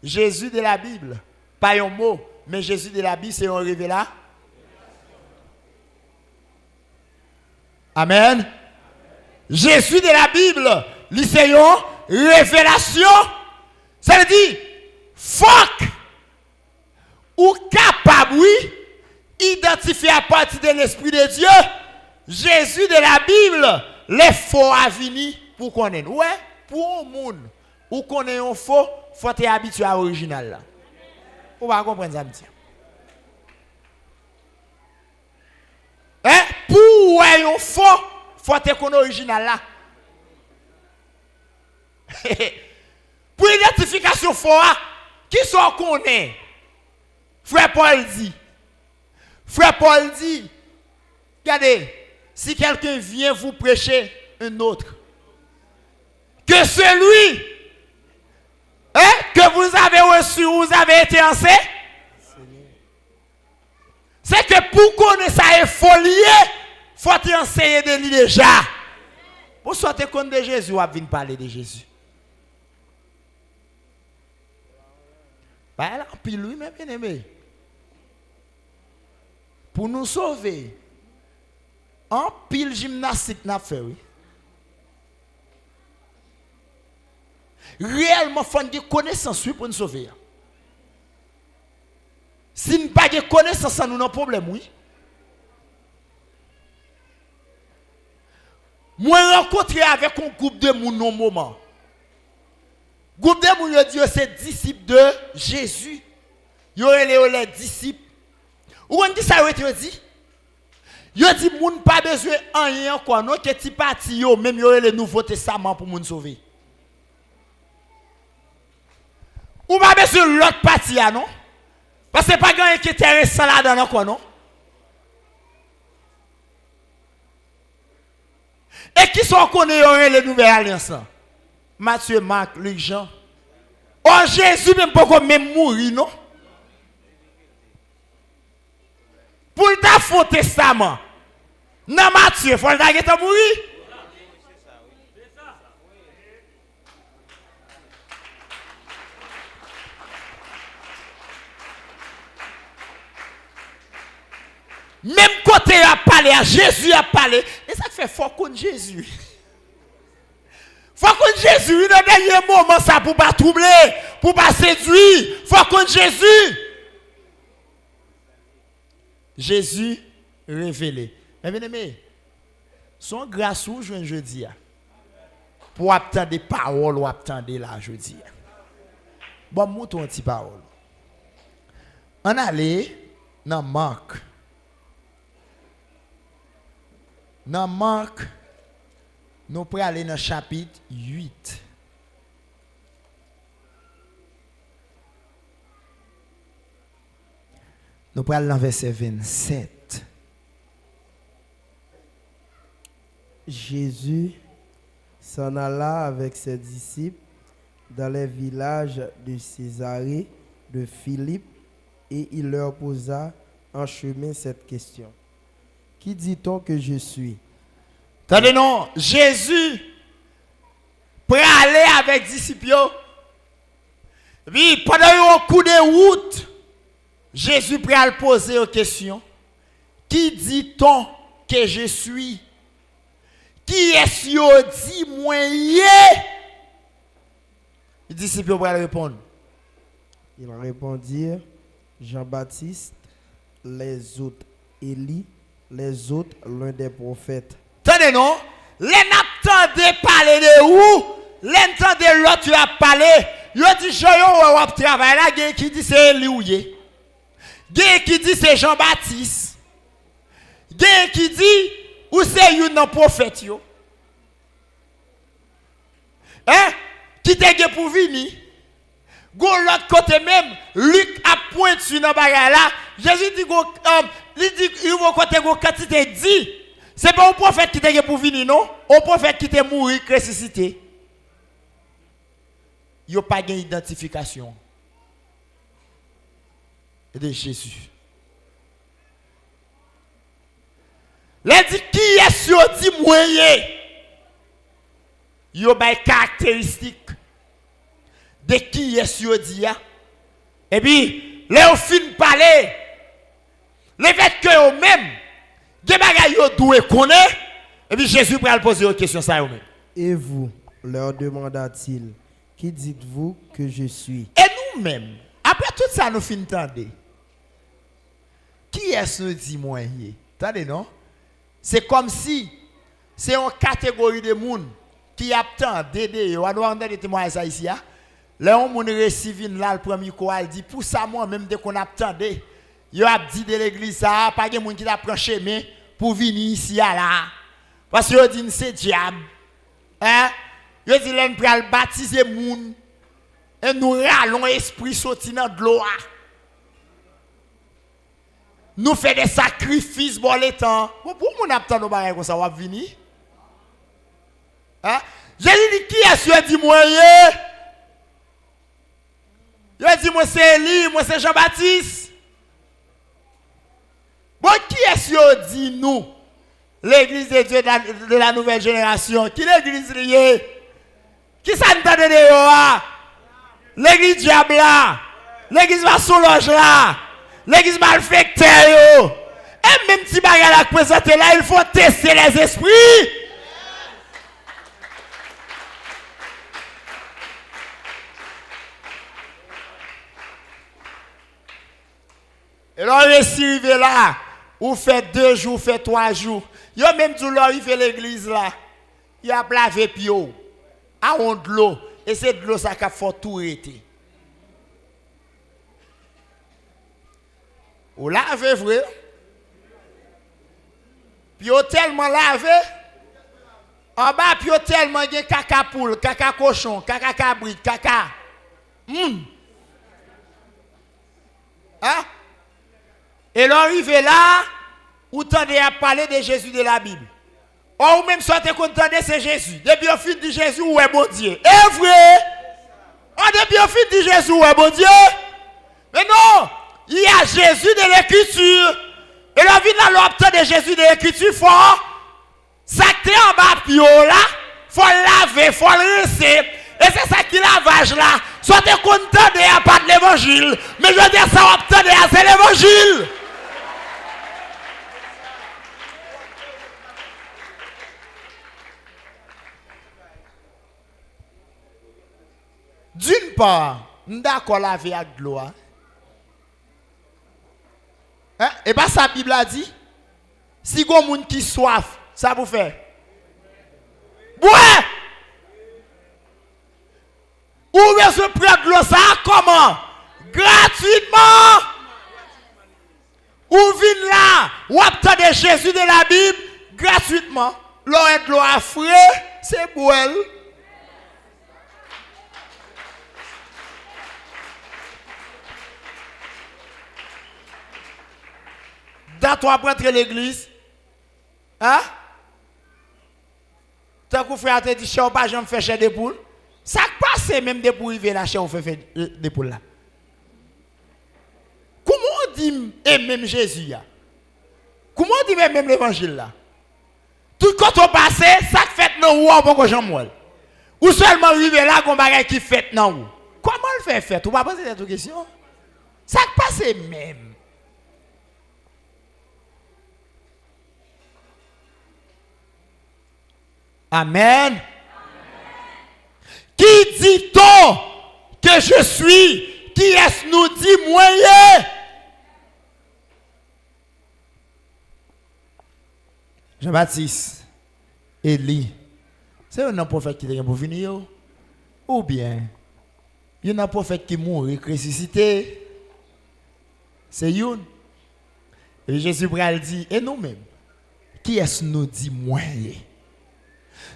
Jésus de la Bible. Pas un mot, mais Jésus de la Bible, c'est un révélateur. Amen. Jésus de la Bible, c'est une révélation. Ça veut dire, fuck, ou capable, oui, identifier à partir de l'Esprit de Dieu, Jésus de la Bible, les faux à venir pour qu'on ait. Ouais, pour un monde, ou qu'on ait un faux, il faut être habitué à l'original. Vous va comprendre ça, monsieur. Hein? Pour un faux, faut être qu'on original là. Pour l'identification faux, qui sont qu'on est? Frère Paul dit. Frère Paul dit, regardez, si quelqu'un vient vous prêcher un autre, que celui que vous avez reçu, vous avez été enseigné, c'est que pour connaître ça est folie, faut enseigner de lui déjà. Pour sortir compte de Jésus, on va venir parler de Jésus. Bah là, puis lui, même bien aimé. Pour nous sauver, en pile gymnastique n'a fait, oui. Réellement, il faut des connaissances pour nous sauver. Si nous n'avons pas de connaissances, nous avons un problème, oui. Moi, je rencontré avec un groupe de moun au moment. Groupe de moun, je dis, c'est disciples de Jésus. Ils ont les disciples. Ou on dit ça, je dis. Je dis, moun pas besoin de rien, quoi. Non, que ti parti, yo, même yo le Nouveau Testament pour moun sauver. Ou pas besoin de l'autre partie, non? Parce que pas quelqu'un qui est intéressant là-dedans, quoi, non? Et qui sont connus les nouvelles alliances? Matthieu, Marc, Luc, Jean. Oh, Jésus même pas même mourir, non? Pour le Faux Testament. Non, Matthieu, il faut le mourir. Même côté a parlé, à Jésus a parlé. Et ça fait fort contre Jésus. Faut qu'on Jésus dans le dernier moment ça pour pas troubler, pour pas séduire. Faut qu'on Jésus. Jésus révélé. Mais bien aimé, son grâce où je dis pour attendre des paroles ou attendre là jeudi. Bon, mouton un petit parole. On allait dans Marc. Dans Marc, nous pourrons aller dans le chapitre 8. Nous pourrons aller dans le verset 27. Jésus s'en alla avec ses disciples dans les villages de Césarée, de Philippe, et il leur posa en chemin cette question. Qui dit-on que je suis? Attendez non, Jésus pour aller avec les disciples. Oui, pendant un coup de route, Jésus pour aller poser une question. Qui dit-on que je suis? Qui est-ce qui dit moi? Les disciples pour répondre. Ils répondirent, Jean-Baptiste, les autres Élie, les autres l'un des prophètes. Attendez non, les n'attendez parler de où? Les n'attendez l'autre tu as parlé. Yo dit joyo ou travail là, gay qui dit c'est Élie ou yé. Gay qui dit c'est Jean-Baptiste. Gay qui dit ou c'est un prophète yo. Hein? Qui te pour venir? Go l'autre côté même, Luc a pointé sur dans bagarre là. Jésus dit go il dit il va côté go quantité dit. C'est pas un prophète qui te pour venir non? Un prophète qui te mourir ressuscité. Il n'y a pas d'identification de Jésus. Là dit qui est-ce qui dit moyen? Il y a des caractéristiques de qui est-ce qui dit. Et puis, là, au fin de parler, le fait que eux-mêmes, des bagages yo doué connaît, et puis Jésus va poser une question ça eux-mêmes. Et vous, leur demanda-t-il, qui dites-vous que je suis? Et nous-mêmes, après tout ça, nous finissons d'entendre. Qui est-ce qui dit moyen? Attendez, non? C'est comme si c'est une catégorie de monde qui attend d'aider. On doit entendre des témoignages ici. Là, on receive là le premier quoi, il dit pour ça moi même dès qu'on attendait, il a dit de l'église ça, pas de monde qui t'a prend chemin pour venir ici là. Parce que dit c'est diable. Hein? Il dit là pour aller baptiser monde et nous rallons esprit sorti dans de l'eau. Nous faisons des sacrifices pour les temps. Pour mon attend nos bagages comme ça va venir. Hein? Jésus dit qui est-ce qui dit moi? Il dit moi c'est Élie, moi c'est Jean-Baptiste. Bon, qui est-ce qui dit nous? L'église de Dieu de la nouvelle génération. Qui l'église liée? Qui ça nous donne de l'église diable là? L'église Vassoulage là? L'église malfecteur. Et même si bagarre la présenter là, il faut tester les esprits. Et là, on est là, ou fait 2 jours, ou fait 3 jours. Yo même du là, il fait l'église là. Il a lavé pio. À on de l'eau. Et c'est de l'eau ça qui a fait tout été. Ou lavé vrai. Pio tellement lavé. En bas, pio tellement de caca poule, caca cochon, caca cabrit, caca. Hein? Et l'arrivée là, où t'entendez à parler de Jésus de la Bible. Ou même soit content de c'est Jésus. Depuis au fin de Jésus, où est bon Dieu? Et vrai? Depuis au fin de Jésus, où est bon Dieu? Mais non, il y a Jésus de l'écriture. Et la vie dans l'option de Jésus de l'écriture, fort. Ça en bas pio là, faut laver, faut le rincer. Et c'est ça qui lavage là. Soit content de pas de l'évangile. Mais je veux dire ça, option de c'est l'évangile. pas, d'accord la vie avec de l'eau. Hein? Et pas ça, la Bible a dit. Si il y a des gens qui soif, ça vous fait. Ouais! Ou bien se prendre de l'eau, ça comment? Gratuitement! Ou vient là, ou attendez Jésus de la Bible, gratuitement. L'eau est de l'eau à frais, c'est pour elle. Dans toi, rentrer l'église, hein? Tant que frère te dit, chez ou pas, j'en fais chez des poules. Ça passe même des poules, arriver là, chez ou fait des poules là. Comment on dit, et même Jésus, là? Comment on dit même l'évangile là? Tout quand on passe, ça fait non ou on peut jamais. Ou seulement arriver là, qu'on bagaille qui fait non ou. Comment le fait fait? Tu vas poser cette question? Ça passe même. Amen. Qui dit-on que je suis? Qui est-ce nous dit moyen? Jean-Baptiste, Élie, c'est un prophète qui est pour venir? Ou bien, il y a un prophète qui mourut, ressuscité? C'est une. Et Jésus dit, et nous-mêmes, qui est-ce nous dit moyen?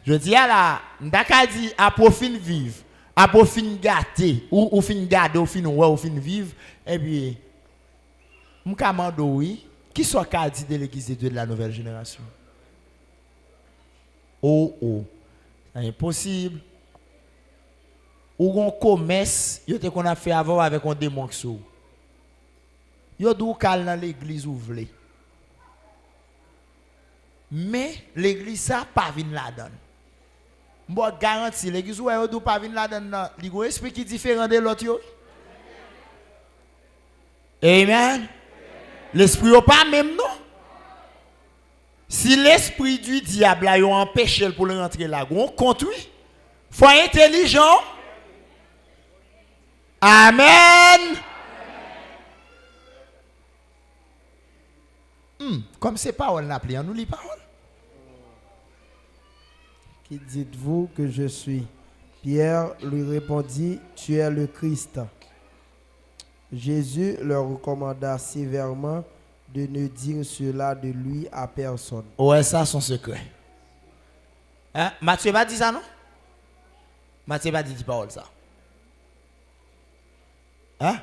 Je dis à la, m'daka dit à pour fin vivre, à pour fin gâter, ou fin garder, ou fin ouais, ou fin vivre, et puis, m'kamando oui, qui soit qu'a dit de l'église de Dieu de la nouvelle génération? Oh, c'est impossible. Ou on commerce, yote qu'on a fait avant avec un démon qui sou. Yo dou kal dans l'église ou vle. Mais l'église ça pas vinn la donne. Moi garanti l'église ou yo dou pas vinn la donne, li go esprit qui différent de l'autre yo. Amen. L'esprit yo pas même non. Si l'esprit du diable a empêché pour le rentrer là, on compte oui. Faut être intelligent. Amen. Comme c'est parole n'a pris, on nous lit parole. Qui dites-vous que je suis? Pierre lui répondit, tu es le Christ. Jésus leur recommanda sévèrement de ne dire cela de lui à personne. Ouais, ça son secret. Hein? Matthieu va dire ça, non? Matthieu va dire parole ça. Hein?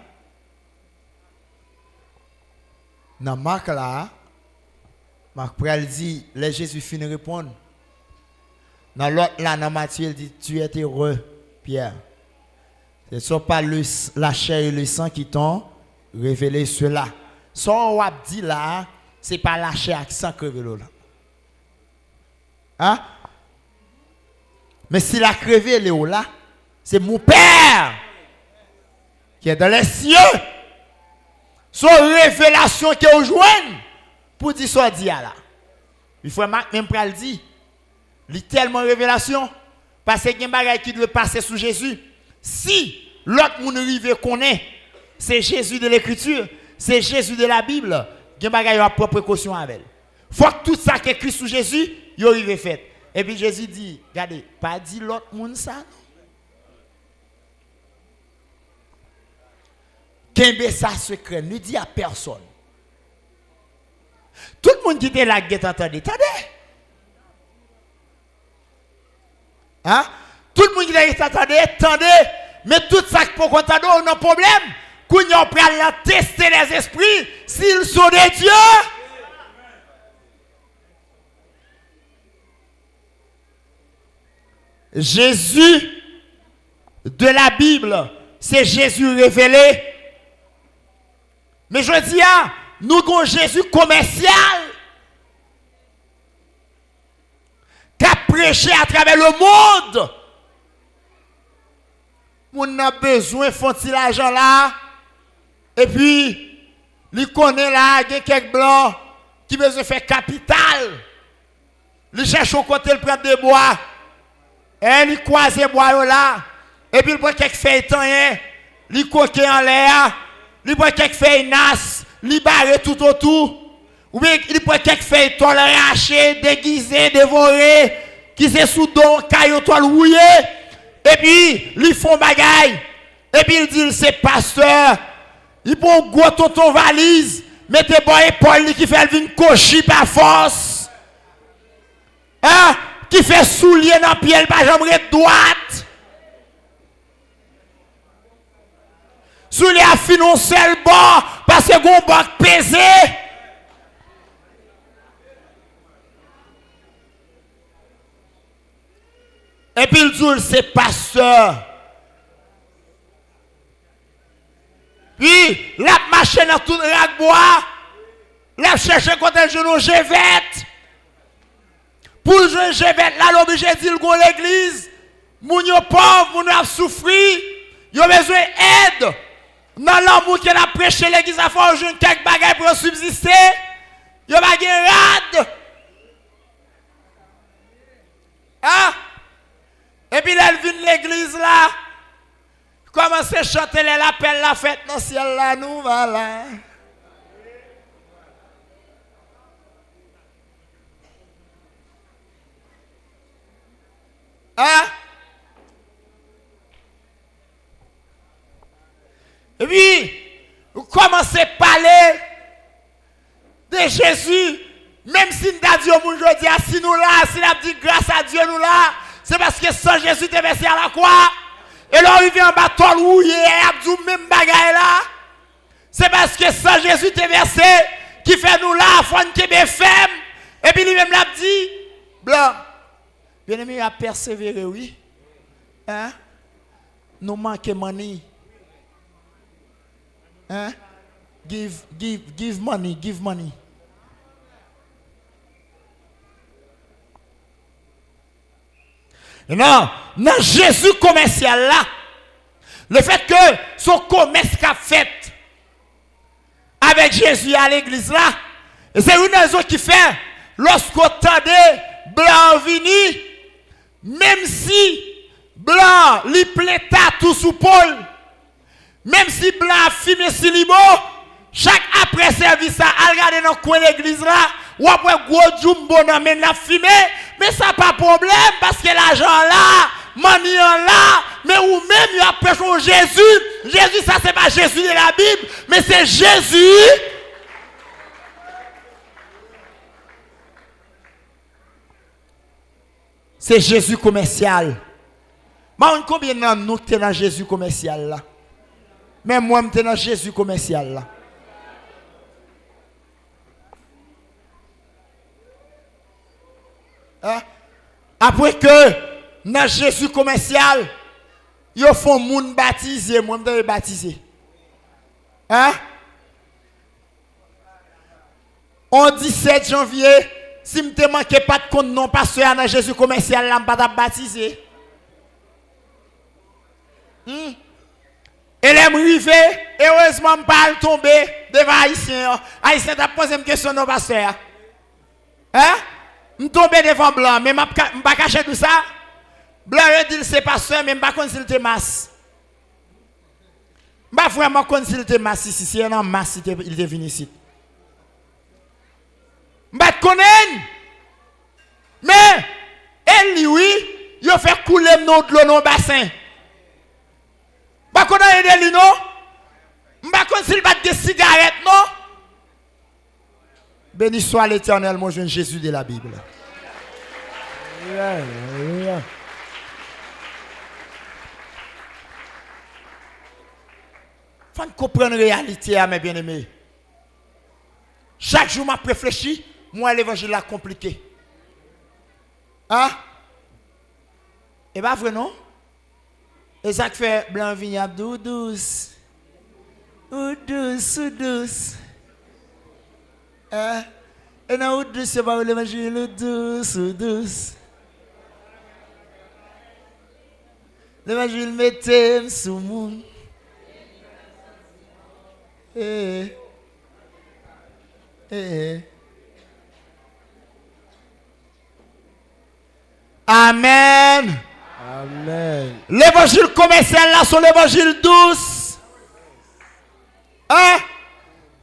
Dans Marc là, Marc Pral dit, les Jésus finit répondre. Dans l'autre là, dans Matthieu, il dit, tu es heureux, Pierre. Ce ne sont pas la chair et le sang qui t'ont révélé cela. Ce qu'on a dit là, ce n'est pas la chair et le sang qui révèle là. Hein? Mais si la révélé là, c'est mon Père qui est dans les cieux. Son révélation qui est au joint pour dire ça dit là. Il faut même pas le dire. Il y a tellement de révélation parce qu'il y a des choses qui doivent passer sous Jésus. Si l'autre monde arrive connaît, c'est Jésus de l'écriture, c'est Jésus de la Bible, il y a des choses à prendre précaution avec. Il faut que tout ça qui est écrit sous Jésus, il arrive fait. Et puis Jésus dit, regardez, pas dit l'autre monde ça. Qu'un ça secret, ne dit à personne. Tout le monde qui était là, qui attendez. Hein? Tout le monde qui était là, attendez. Mais tout ça pour qu'on t'adore, on a un problème. Qu'on y a pris tester les esprits, s'ils sont des dieux. Jésus de la Bible, c'est Jésus révélé. Mais je dis, nous avons Jésus commercial qui a prêché à travers le monde. On a besoin de faire l'argent là. Et puis, il connaît là, il y a quelques blancs qui besoin de faire capital. Il cherche au côté, il prend des bois. Et il croise les bois là. Et puis il prend quelques feuilles tanyens, il coquet en l'air, il prend quelques feuilles nasses, il barre tout autour. Ou bien il prend quelques feuilles toile arrachées, déguisées, dévorées, qui se sous dos, caillou toile rouillé. Et puis ils font bagaille. Et puis il dit c'est pasteur. Il prend gros tonton valise, mettez bon épaule qui fait une cochille par force. Hein? Qui fait soulier dans le pied, pas jambe droite. Soulier a fini un seul bord parce que gon bord pesé. Et puis il dit c'est pasteur. Puis la marché dans tout le bois. La chercher quand elle joue Gévette. Pour jouer Gévette, là l'obligé de dire que l'église, moun yo pauvre, moun a souffri, yo besoin d'aide. Dans l'amour qu'elle a prêché l'église, il faut jouer quelques bagages pour subsister. Yo va gen rad. Hein? Et puis elle vient de l'église là. Commence à chanter l'appel la fête dans le ciel là, nous voilà. Hein? Et puis, vous commencez à parler de Jésus, même si nous avons dit au monde aujourd'hui, si nous là, si nous avons dit grâce à Dieu nous là, c'est parce que sans Jésus, tu es versé à la croix. Et là, il vient en bâton rouillé, et Abdou même bagaille là. C'est parce que sans Jésus, tu es versé, qui fait nous là, faut une bien femme. Et puis lui-même l'a dit, blanc. Bien aimé, il a persévéré, oui. Hein? Nous manquons money. Hein? Give money, give money. Non, dans Jésus commercial là, le fait que son commerce qu'a fait avec Jésus à l'église là, c'est une raison qui fait, lorsqu'on tendait blanc vini, même si blanc li pléta tout sous Paul, même si blanc a fumé silibo, chaque après service à regarder dans le coin de l'église là, ou après gros jumbo dans men la fumé, mais ça pas problème parce que l'argent là, maniant là, mais ou même il a prêché Jésus. Jésus ça c'est pas Jésus de la Bible, mais c'est Jésus. C'est Jésus commercial. Mais combien de nous sommes dans Jésus commercial là? Même moi, je suis dans Jésus commercial là. Hein? Après que dans Jésus commercial, ils font moun baptisé, moi je suis baptisé. Hein? On 17 janvier, si je ne manque pas de compte non pasteur dans Jésus commercial, là, je ne vais pas baptiser. Et les m'rivé, heureusement, je ne pas tomber devant Haïtien. Haïtien t'a posé une question non pasteur. Hein? Je tombe devant blanc, mais je ne vais pas cacher tout ça. Blanc, il dit c'est pasteur, mais je ne vais pas consulter masse. Je ne vais pas vraiment consulter masse ici. Si il y a une masse, il est venu ici. Je ne vais pas connaître. Mais, elle, oui, il a fait couler de l'eau dans le bassin. Je ne vais pas connaître lui, non? Je ne vais pas consulter des cigarettes, non? Béni soit l'Éternel, mon jeune Jésus de la Bible. Il faut comprendre la réalité, mes bien-aimés. Chaque jour, je réfléchis, moi, l'évangile est compliqué. Hein? Et pas vrai, non? Et ça fait blanc vignable, ou douce. Ou douce, ou douce. Et dans ou douce, c'est pas l'évangile, ou douce, ou douce. L'évangile mettez sous moun. Amen. Amen. L'évangile commercial là, c'est l'évangile douce. Hein?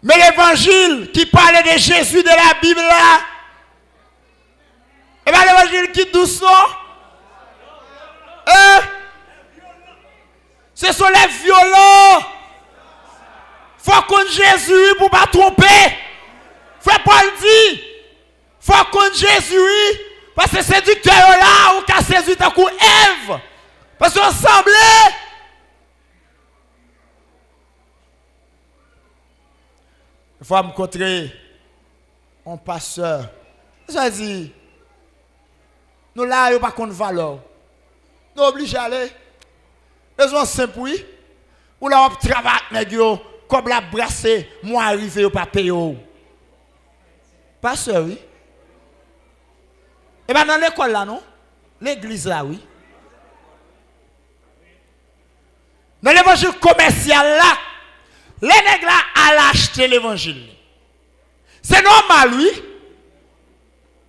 Mais l'évangile qui parlait de Jésus de la Bible là, et bien l'évangile qui douce, hein? Ce sont les violents. Faut qu'on Jésus pour ne pas tromper. Faut pas le dire. Faut qu'on Jésus parce que séducteur là ou qu'à séduire ta coup Ève. Parce qu'on semblait. Il faut me rencontrer un pasteur. Ça dit, nous là, il n'y a pas de valeur. Nous obligés à aller. Raison simple, oui. Ou là, on travaille avec eux, comme la brasser, moi arrivé, pas payer. Pasteur, oui. Et bien dans l'école là, non? L'église là, oui. Dans l'évangile commercial là, les nègres là allaient acheter l'évangile. C'est normal, oui.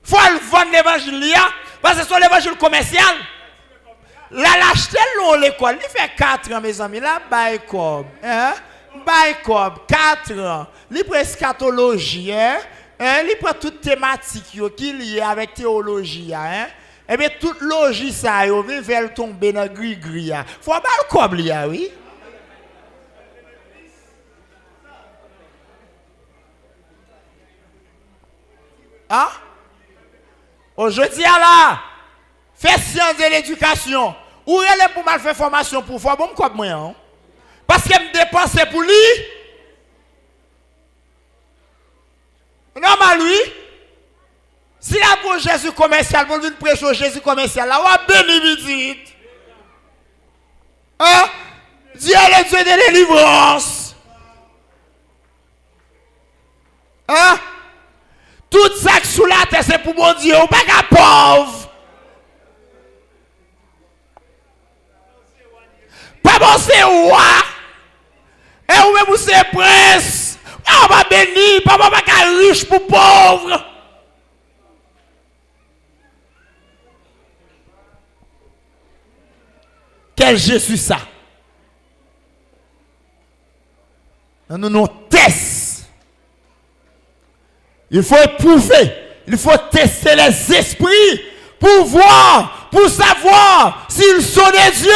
Il faut vendre l'évangile là, parce que c'est l'évangile commercial. Là, l'acheter l'école, il fait 4 ans, mes amis. Là, Baïkob. Hein? Baïkob, 4 ans. Il prend eschatologie. Hein? Il prend toute thématique qui est liée avec théologie. Hein? Et bien, toute logique, ça, il va tomber dans le gris-gris. Il faut Baïkob, oui. Hein? Aujourd'hui, là, fais science de l'éducation. Où elle est pour mal faire formation pour faire bon comme moi. Hein? Parce qu'elle me dépense pour lui. Normal, lui. Si la pour Jésus commercial, pour venir prêcher au Jésus commercial, là, on va bénir visite. Hein? Dieu est le Dieu de délivrance. Hein? Tout ça qui sous la terre, c'est pour mon Dieu, ou pas qu'à pauvre. Pas bon, c'est roi. Et ou même c'est prince. On va bénir, pas bon, pas qu'à riche pour pauvre. Quel Jésus ça? Nous nous testons. Il faut éprouver, il faut tester les esprits pour voir, pour savoir s'ils sont des dieux.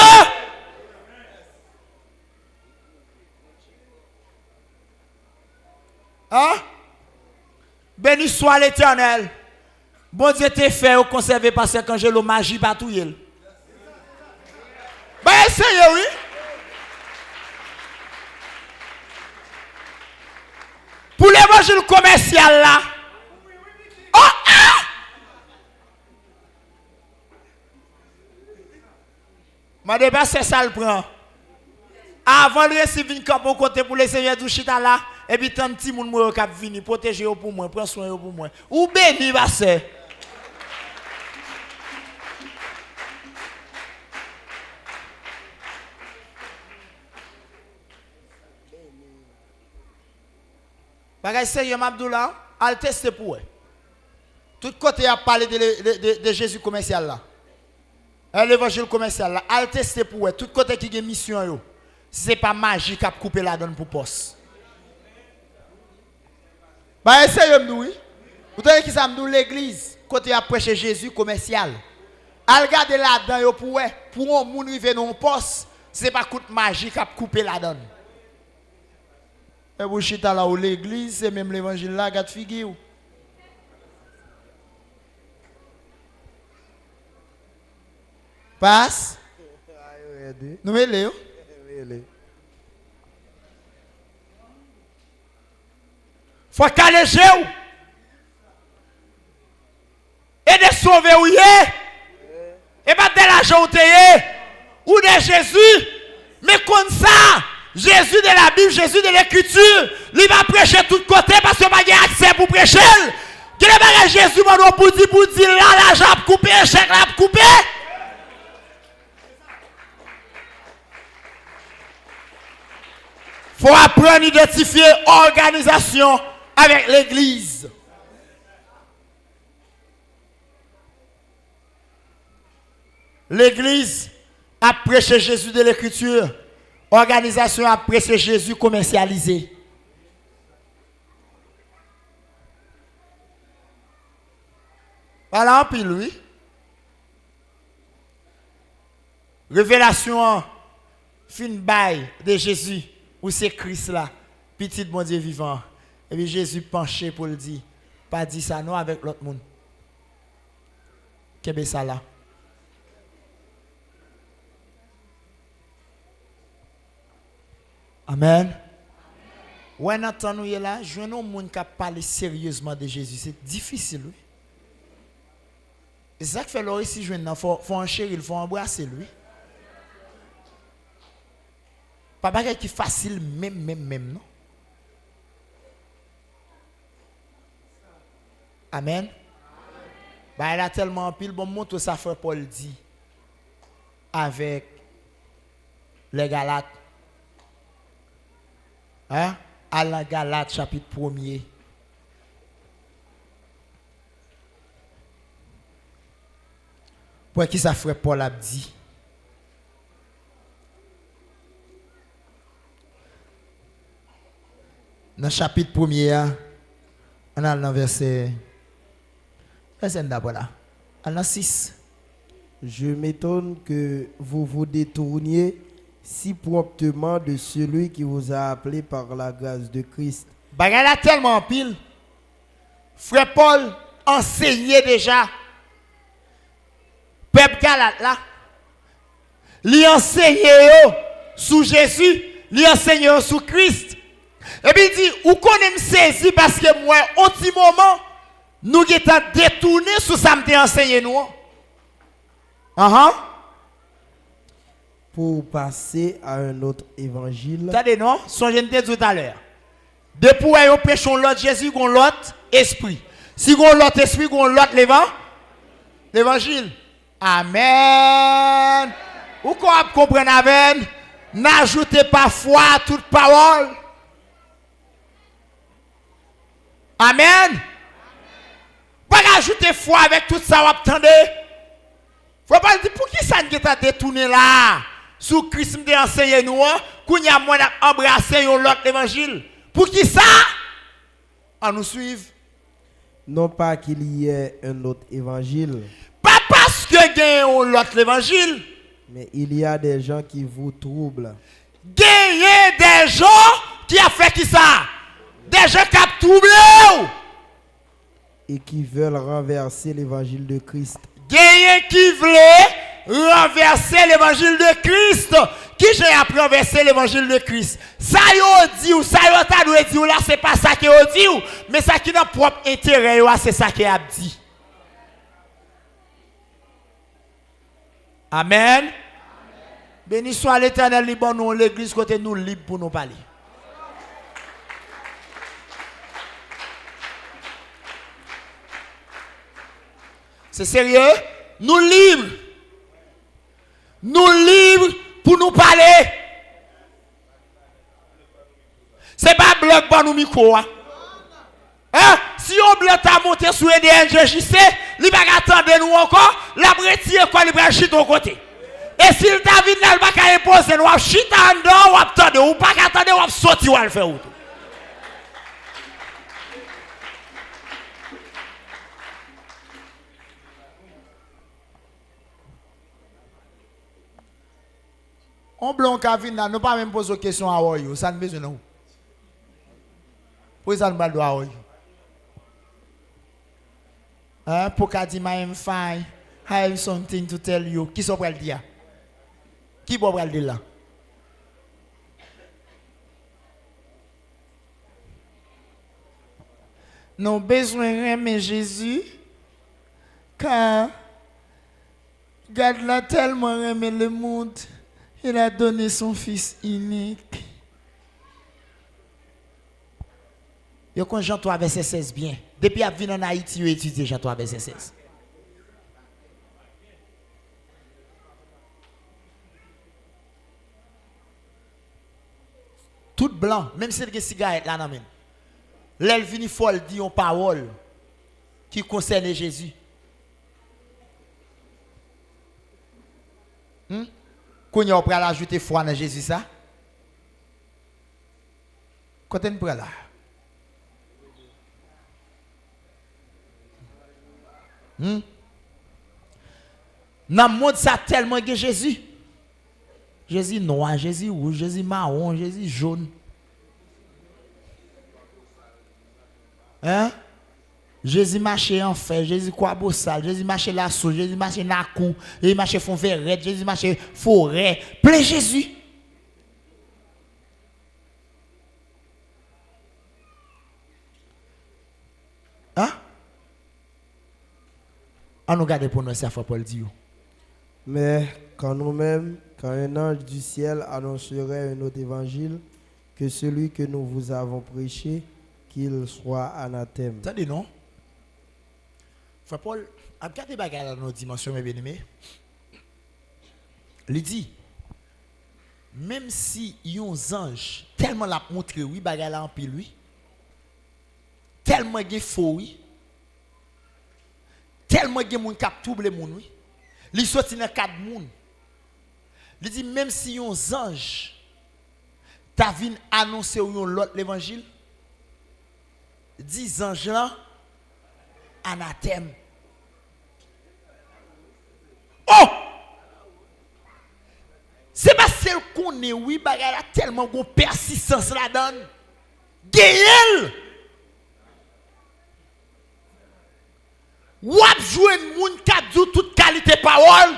Hein? Béni soit l'Éternel. Bon Dieu t'es fait au conserver parce que quand j'ai le magie batouille. Ben essayez, oui. Pour l'évangile commercial là. Oh ah! Ma débat c'est ça le prend. Avant de recevoir une camp au côté pour les seigneurs du chita là, et puis tant petit monde moi cap venir protéger pour moi, prendre soin pour moi. Ou béni va c'est. Bagay Seigneur Abdullah, al tester pour eux. Tout côté a parlé de Jésus commercial là. L'évangile commercial là, al tester pour eux. Tout côté qui a mission yo. Si c'est pas magique à couper la donne pour poste. Bah essayez me oui. Vous savez qui ça me dit l'église côté a prêcher Jésus commercial. Al garder la dedans yo pour eux, pour un monde rive non poste, c'est pas coup magique à couper la donne. Et vous chita là où l'église, c'est même l'évangile là, garde figure. Passe. Nous mettons. Faut caléger et de sauver ou et pas de l'argent ou de Jésus, mais comme ça. Jésus de la Bible, Jésus de l'écriture, il va prêcher de tous côtés parce qu'il n'a pas accès pour prêcher. Quel est Jésus pour dire là, l'argent a coupé, chèque a coupé. Il faut apprendre à identifier l'organisation avec l'église. L'église a prêché Jésus de l'écriture. Organisation a prêché Jésus commercialisé. Voilà un pile, oui. Révélation fin bail de Jésus, où c'est Christ là, petit bon Dieu vivant. Et puis Jésus penché pour le dire, pas dit ça non avec l'autre monde. Qu'est-ce que ça là? Amen. Ouais, nous est là, je vois un monde qui parle sérieusement de Jésus. C'est difficile, oui. Et c'est ça qui fait là ici, je vois, faut enchérir, il faut embrasser lui. Pas bagage qui facile même, non? Amen. Bah, il a tellement pile, bon, montre ça, frère Paul dit, avec les Galates. Hein? À la Galate, chapitre 1er. Pour qui ça frère Paul a dit? Dans le chapitre 1er, on a le verset. Verset d'abord là. On a 6. Je m'étonne que vous vous détourniez si promptement de celui qui vous a appelé par la grâce de Christ. Il y a tellement pile. Frère Paul enseignait déjà. Peuple Galate là. Il enseignait sous Jésus, il enseignait sous Christ. Et puis il dit, où qu'on me saisi parce que moi, au petit moment, nous avons détourné sous ça me enseigné nous. Pour passer à un autre évangile. Attendez, non? Songez de tout à l'heure. Depuis que vous prêchez l'autre Jésus, vous l'autre esprit. Si vous l'autre esprit, vous l'autre l'évangile. Amen. Vous comprenez avec? N'ajoutez pas foi à toute parole. Amen. Pas ajouter foi avec tout ça, vous attendez. Faut pas dire pour qui ça nous a détourné là. Sous Christ me enseigné nous, qu'on y a moins embrasser l'autre évangile. Pour qui ça? On nous suive. Non pas qu'il y ait un autre évangile. Pas parce que il y a l'autre évangile. Mais il y a des gens qui vous troublent. Gagner des gens qui a fait qui ça? Des gens qui ont troublé. Et qui veulent renverser l'évangile de Christ. Gagner qui veut renverser l'évangile de Christ. Qui j'ai appris à renverser l'évangile de Christ? Ça y dit ou ça y t'a dit ou là c'est pas ça qui dit ou mais ça qui n'a propre intérêt c'est ça qui a dit. Amen. Béni soit l'Éternel libre nous l'église côté nous libre pour nous parler. C'est sérieux? Nous libres. Nous libres pour nous parler. C'est pas bloc pour nous micro. Hein? Si on bloc a monté sur EDNGJC, il va attendre nous encore, la retire quoi, il va chiter au côté. Et s'il t'a vu, il va pas imposer, nous va chiter en dedans, ou attendre, ou pas attendre, ou sortir, ou le faire. On blanc à venir, nous pas même poser des questions à vous, ça ne besoin de nous. Pour ça, nous pas droit à vous. Pour qu'à dire, I am fine, I have something to tell you. Qui sont prêts à le dire? Qui peut le dire là? Nous avons besoin d'aimer Jésus, car God l'a tellement aimé le monde. Il a donné son fils unique. Yo quand Jean 3 verset 16 bien. Depuis à venir en Haïti, yo étudié Jean 3 verset 16. Tout blanc, même si il y a des cigarettes là, non. L'elle vini folle dit une parole qui concerne Jésus. Qu'on y a pour ajouter foi dans Jésus ça. Quand on prend là. Dans le monde ça tellement que Jésus. Jésus noir, Jésus rouge, Jésus marron, Jésus jaune. Hein? Jésus marchait en fer, Jésus quoi bossal, Jésus marchait la sous, Jésus marchait nakou, Jésus marchait fond verret, Jésus marchait forêt, plein Jésus. Hein? On nous garde pour nous, c'est à Paul dit. Mais quand nous-mêmes, quand un ange du ciel annoncerait un autre évangile que celui que nous vous avons prêché, qu'il soit anathème. Attendez, non? Frère Paul, regardez les bagages dans nos dimensions, mes bien-aimés. Il dit, même si yon ange tellement l'a montré, oui, bagages là en pile, oui, tellement gen faux, oui, tellement gen moun kap trouble moun, oui, li sorti dans quatre moun. Il dit, même si yon ange t'a vinn annoncer yon l'autre l'évangile, 10 anges là, anathème. Oh! C'est pas celle qu'on est, oui, bagarre a tellement de persistance là-dedans. Gagnel! Ou ap jouer moun qui a dit toute qualité parole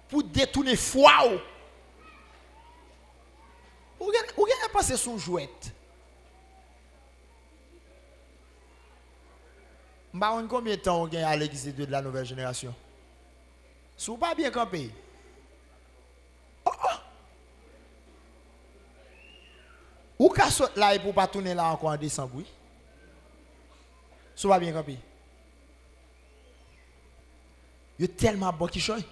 pour détourner foi. Ou gen passer son jouette. M'ba combien de temps on gagne à l'église de la nouvelle génération? Sou pas bien campé. Oh, oh. Ou ka saute là pour pas tourner là encore en décembre, oui? Sou pas bien campé. Yo tellement bon qui choy.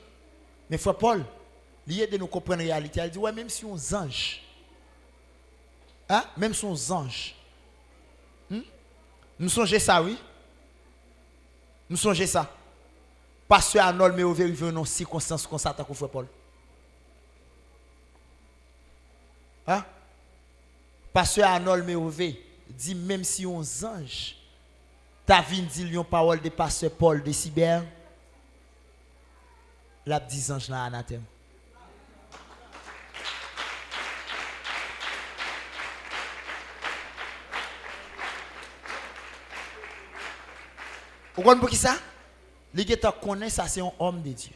Mais frère Paul, lié de nous comprendre la réalité, il dit ouais, même si on ange, hein, même si on ange, nous songez ça, oui? Nous songez ça. Pasteur Arnold, mais au vérifier nos circonstances comme ça, tant qu'on frère Paul. Hein? Pasteur Arnold, mais au dit même si on ange, ta vie dit une parole de pasteur Paul de Cyber, la 10 anges là anathème. Vous comprenez pour qui ça? Les gens connaissent ça, c'est un homme de Dieu.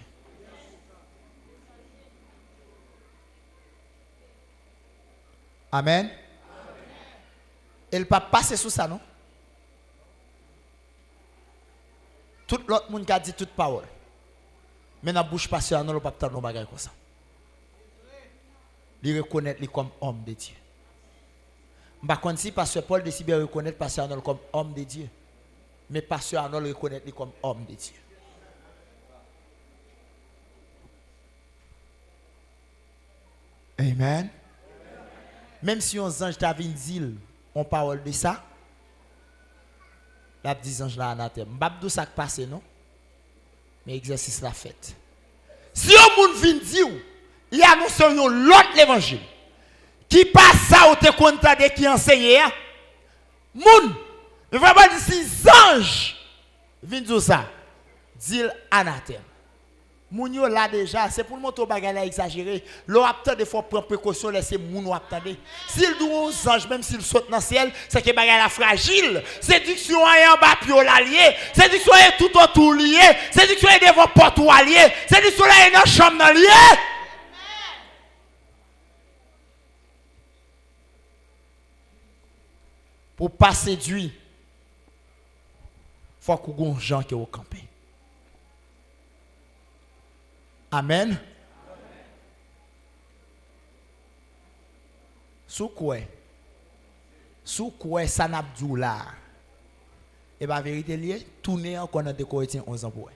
Amen. Et le pape passe sous ça, non? Tout l'autre monde qui a dit toute parole. Mais dans la bouche pasteur, non, le pape n'a pas comme ça. Il reconnaît lui comme homme de Dieu. Par contre, si pasteur Paul décide de reconnaître pasteur Arnold comme homme de Dieu, mais pasteur Arnold reconnaît lui comme homme de Dieu. Amen. Même si on ange t'a vinn dire on parole de ça, la 10 anges là anathème. M'babdou ça qui passe non? Mais exercice la fête. Si on moun vinn dire, il annonce l'autre l'évangile. Qui passe ça ou te contade qui enseigne moun, il va pas dire si ange vinn dire ça. Dit anathème. Moun yo là déjà, c'est pour le moto bagala exagéré. L'on attend des fois prendre précaution laisser moun ou attendre. S'il doit aux anges même s'il saute dans le ciel, c'est que bagala fragile. Séduction est en bas pio l'allié. Séduction est tout autour lié. Séduction est devant porte ou allié. Séduction est dans chambre lié. Pour pas séduire, faut qu'on ait gens qui au campé. Amen. Sous quoi ça n'a pas là. Et bien, vérité liée, tourner encore dans des Corinthiens 11 ans pour.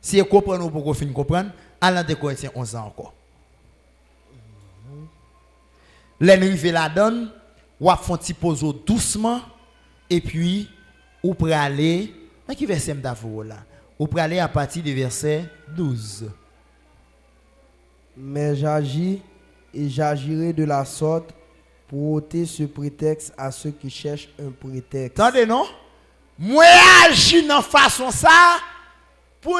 Si vous comprenez ou pour vous finir comprendre, allez dans des Corinthiens 11 ans encore. L'ennemi fait la donne, ou font petit pozo doucement. Et puis, ou pour aller, dans qui verset m'davou là? Ou pour aller à partir du verset 12. Mais j'agis et j'agirai de la sorte pour ôter ce prétexte à ceux qui cherchent un prétexte. Attendez, non? Moi agis dans façon ça pour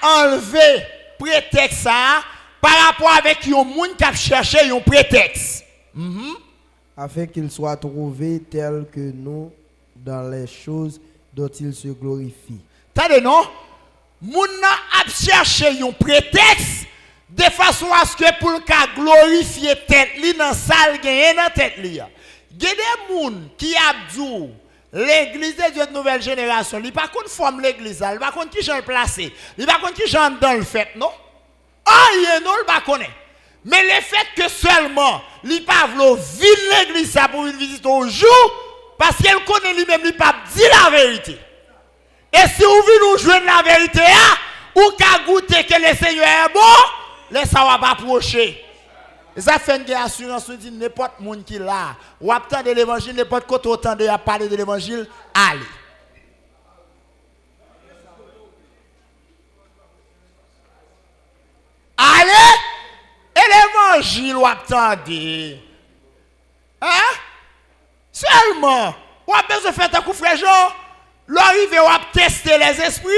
enlever prétexte ça par rapport avec un monde qui a cherché un prétexte. Afin qu'ils soient trouvés tels que nous dans les choses dont ils se glorifient. Attendez, non? Moun a cherché un prétexte de façon à ce que pour glorifier tête li dans salle gagné dans tête li. Il y a des moun qui a dit l'église de Dieu de nouvelle génération, il pas contre forme l'église, il pas contre qui j'en placer, il pas contre qui j'en dans le fait, non? Ah, il non, il pas connaît. Mais le fait que seulement il pas vouloir vivre l'église ça pour une visite au jour parce qu'elle connaît lui-même, il pas dit la vérité. Et si vous voulez nous jouer la vérité, ou qu'à goûter que le Seigneur est bon, laissez ça va approcher. Ça fait une assurance, on dit n'importe qui qui là, ou attendre l'évangile, n'importe côté autant de parler de l'évangile, allez. Allez, et l'évangile, ou attendez. Hein? Seulement, ou a besoin de faire un coup frère Jean, l'arrivée, ou a tester les esprits.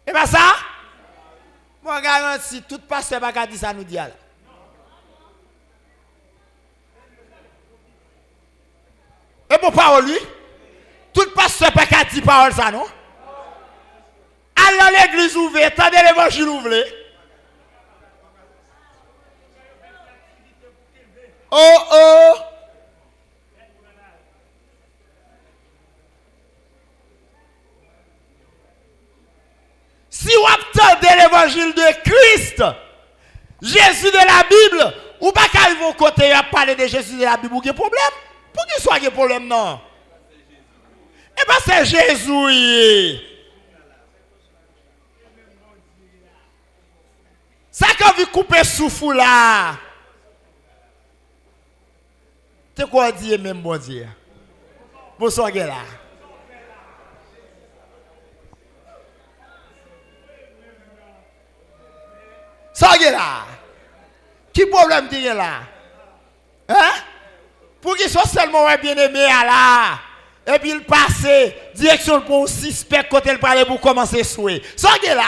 Et bien ça? Moi, je garantis, tout pasteur va pas dire ça nous dit là. Et pour parole, lui, tout pasteur va pas dire parole ça, non? Allez l'église ouverte, attendez l'évangile ouvert. Oh oh! Si vous attendez l'évangile de Christ, Jésus de la Bible, ou pas qu'à vos côtés à parler de Jésus de la Bible, vous avez problème? Pour qu'il soit un problème, non? Eh bien, c'est Jésus. Ça quand vous coupez souffle là. C'est quoi dire même bon Dieu? Bonsoir là. Ça y est là. Qui problème dit là? Hein? Pour qu'il soit seulement bien aimé là. Et puis il passe direction pour suspect côté le parler pour commencer à souhaiter. Ça y est là.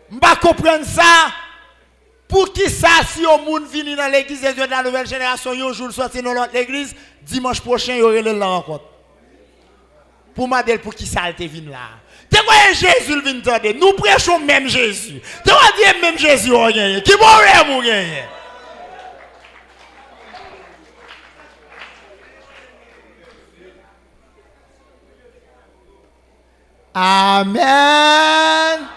Je ne comprends pas ça. Pour qui ça, si au monde vient dans l'église de Dieu de la nouvelle génération, un jour sorti dans l'église, dimanche prochain, il y aurait la rencontre. Pour m'aider pour qui ça te vient là. Tu vois Jésus vient t'aider. Nous prêchons même Jésus. Tu vois dire même Jésus on gagne. Qui mourir pour gagner. Amen.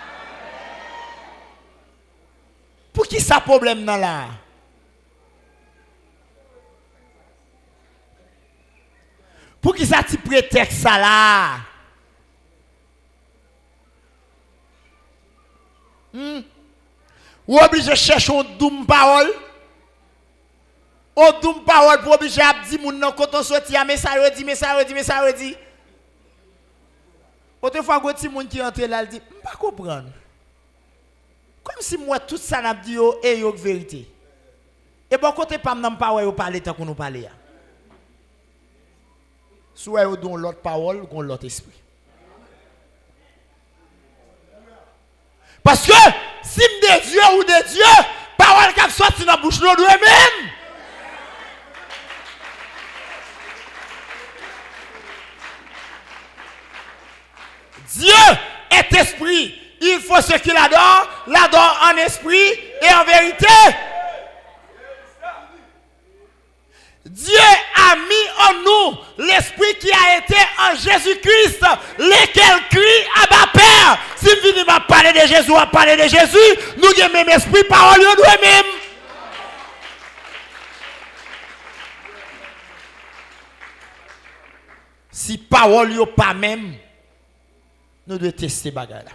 Pour qui ça problème là? Pour qui ça ti prétexte ça là? Ou obligé de chercher un doum parole? Un doum parole pour obliger à dire moun nan quand on sorti à message redit. Autrefois go ti moun qui entre là il dit, "Pas comprendre." Comme si moi tout ça n'a dit yo et yo vérité. Et bon côté pas m'nan parole yo parler tant qu'on nous parler. Soit yo don l'autre parole ou l'autre esprit. Parce que si de Dieu ou de Dieu, parole qui sorti dans la bouche de lui-même. Dieu est esprit. Il faut ce qu'il adore, l'adore en esprit et en vérité. Dieu a mis en nous l'esprit qui a été en Jésus-Christ, lequel crie à ma Père. Si nous venons à parler de Jésus, à parler de Jésus, nous avons le même esprit, parole de nous-mêmes. Si parole n'est pas même, nous devons tester bagay là.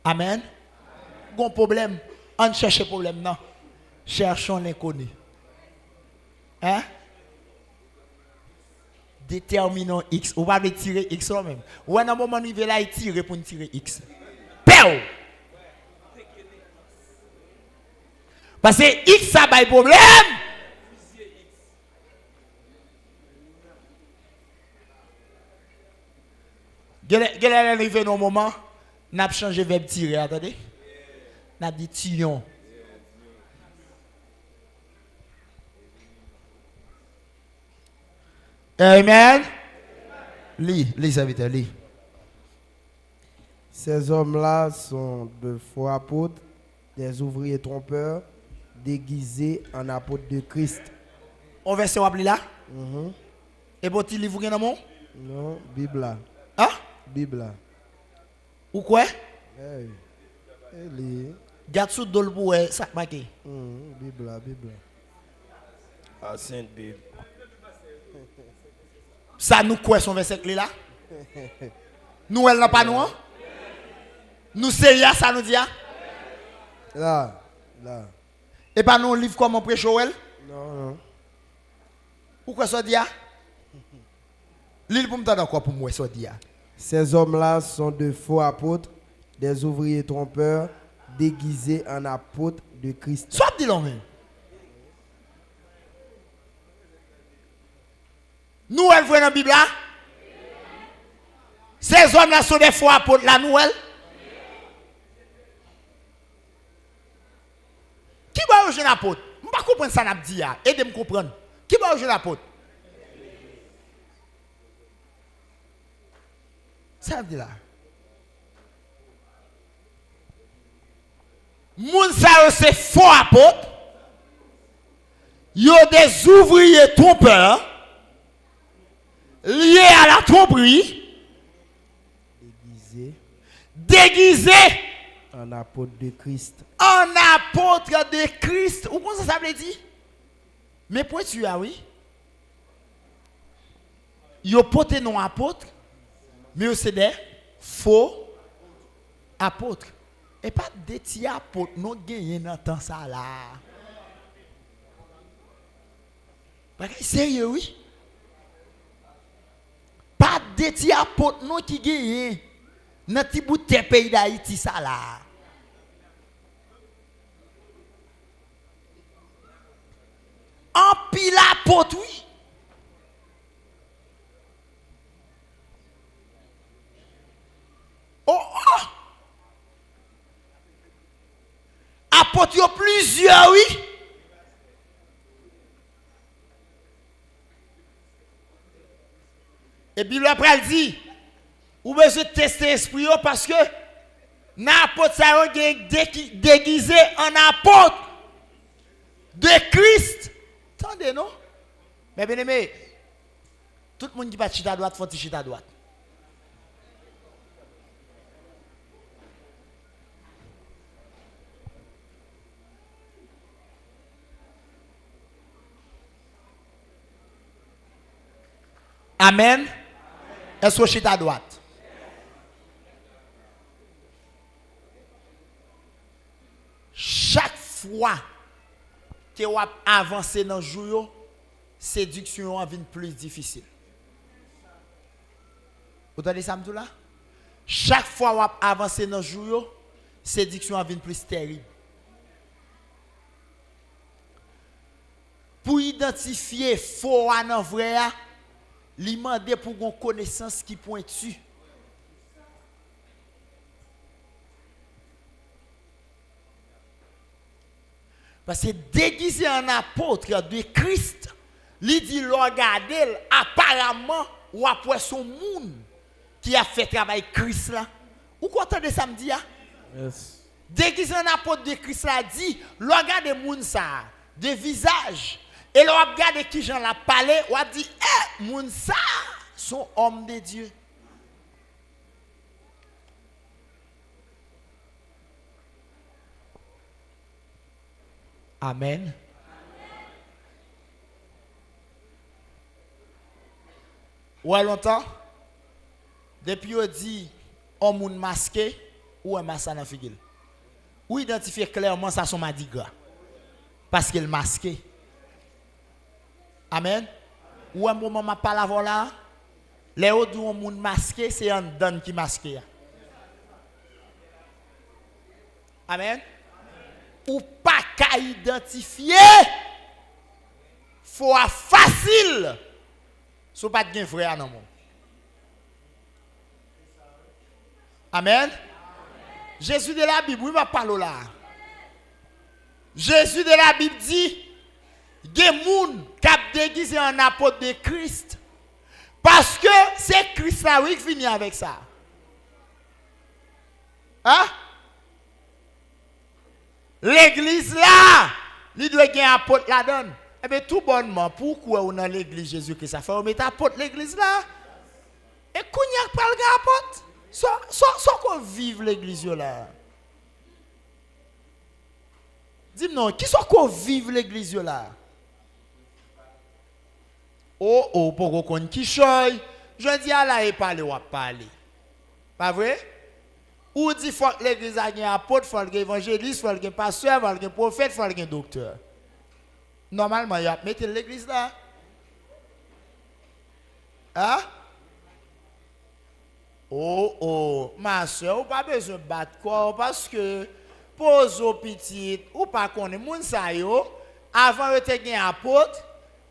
Amen. Gon problème, on cherche problème non. Cherchons l'inconnu. Hein? Déterminons X. On va tirer X là même. Ou à un moment où il là, il tire pour tirer X. Péo! Parce que X ça a un problème. Quel est arrivé dans le moment, n'a pas changé verbe tirer, attendez. N'a dit tirons. Amen. Lis, serviteur, lis. Ces hommes-là sont de faux apôtres, des ouvriers trompeurs, déguisés en apôtres de Christ. On verset rappelé là? Et bon, tu livre dans mon? Non, Bible là. Hein? Bible là. Ou quoi? Garde sous dol pour ça marqué. Bible là, Bible là. Ah, Sainte Bible. Ça nous quoi son verset clé là? Nous elle n'a pas nous? Nous sérieux ça nous dit? Là. Et pas nous livre comment prêche Joël? Non. Pourquoi ça dit? L'île pour me donner quoi pour moi ça dit? Ces hommes-là sont de faux apôtres, des ouvriers trompeurs, déguisés en apôtres de Christ. Soit dit l'homme. Nous, elle voit dans la Bible là? Ces hommes-là sont des faux apôtres, la nouvelle? Qui va au jeune apôtre? Je ne comprends pas ça, n'a dit. Aidez-moi à comprendre. Qui va au jeune apôtre? Ça veut dire là. Moun sa c'est faux apôtres. Yo des ouvriers trompeurs liés à la tromperie. Déguisés en apôtre de Christ. En apôtre de Christ. Ou comment ça veut dire? Mais pour tu as oui. Yo porté non apôtre. Mais c'est des faux apôtres. Et pas des petits apôtres, nous gagnons dans temps ça là. Sérieux, oui. Pas des petits apôtres, nous qui gagnons dans petit bout de pays d'Haïti ça là. En pile apôtre, oui. Oh. Apôtres, il y a plusieurs, oui. Et puis après, elle dit, vous besoin de tester l'esprit parce que n'apôtre ça déguisé en apôtre de Christ. Attendez, non? Mais bien aimé, tout le monde qui va chita à droite, faut chita à droite. Amen. Est-ce que je suis à droite? Chaque fois que vous avancez dans le jour, séduction devient plus difficile. Vous entendez ça, là? Chaque fois que vous avancez dans le jour, séduction devient plus terrible. Pour identifier faux à vrai, li mande pour une connaissance qui pointu. Parce que déguisé en apôtre de Christ, li dit regarder apparemment ou après son monde qui a fait travail Christ là. Ou quoi entendez ça me dit? Yes. Déguisé en apôtre de Christ là dit regardez moun ça de visage. Et là, on regarde qui j'en a parlé, on a dit, moun ça, sont hommes de Dieu. Amen. Ouais, longtemps, depuis on dit, homme masqué, Ou est massa dans figure? Ou identifier clairement ça son Mardi Gras? Parce qu'il masqué. Amen. Ou un moment m'a pas la voilà? Les autres où on masqué, c'est un don qui masqué. Amen. Ou pas qu'à identifier, faut facile. So pas de frère non mon. Amen. Jésus de la Bible, oui, m'a parlé là. Jésus de la Bible dit, des moun cap déguisé en apôtre de Christ. Parce que c'est Christ là oui qui finit avec ça. Hein? L'église là, il doit gagner apôtre la donne. Eh bien tout bonnement, pourquoi on a l'église Jésus-Christ ça fait on met apôtre l'église là? Et qu'on y a pas le gars apôtre? Soit qu'on vive l'église là. Dis-moi, qui soit qu'on vive l'église là? Oh, pour qu'on qui choye, je dis à la et parler ou à parler. Pas vrai? Ou dit faut que l'église a un apôtre, faut qu'il y ait évangéliste, faut qu'il y ait un pasteur, faut qu'il y ait un prophète, faut qu'il y ait un docteur. Normalement, il y a mettez l'église là. Hein? Oh, ma soeur, ou pas besoin de battre quoi parce que pose au petit ou pas connaît moun sa yo, avant yo te gen apôtre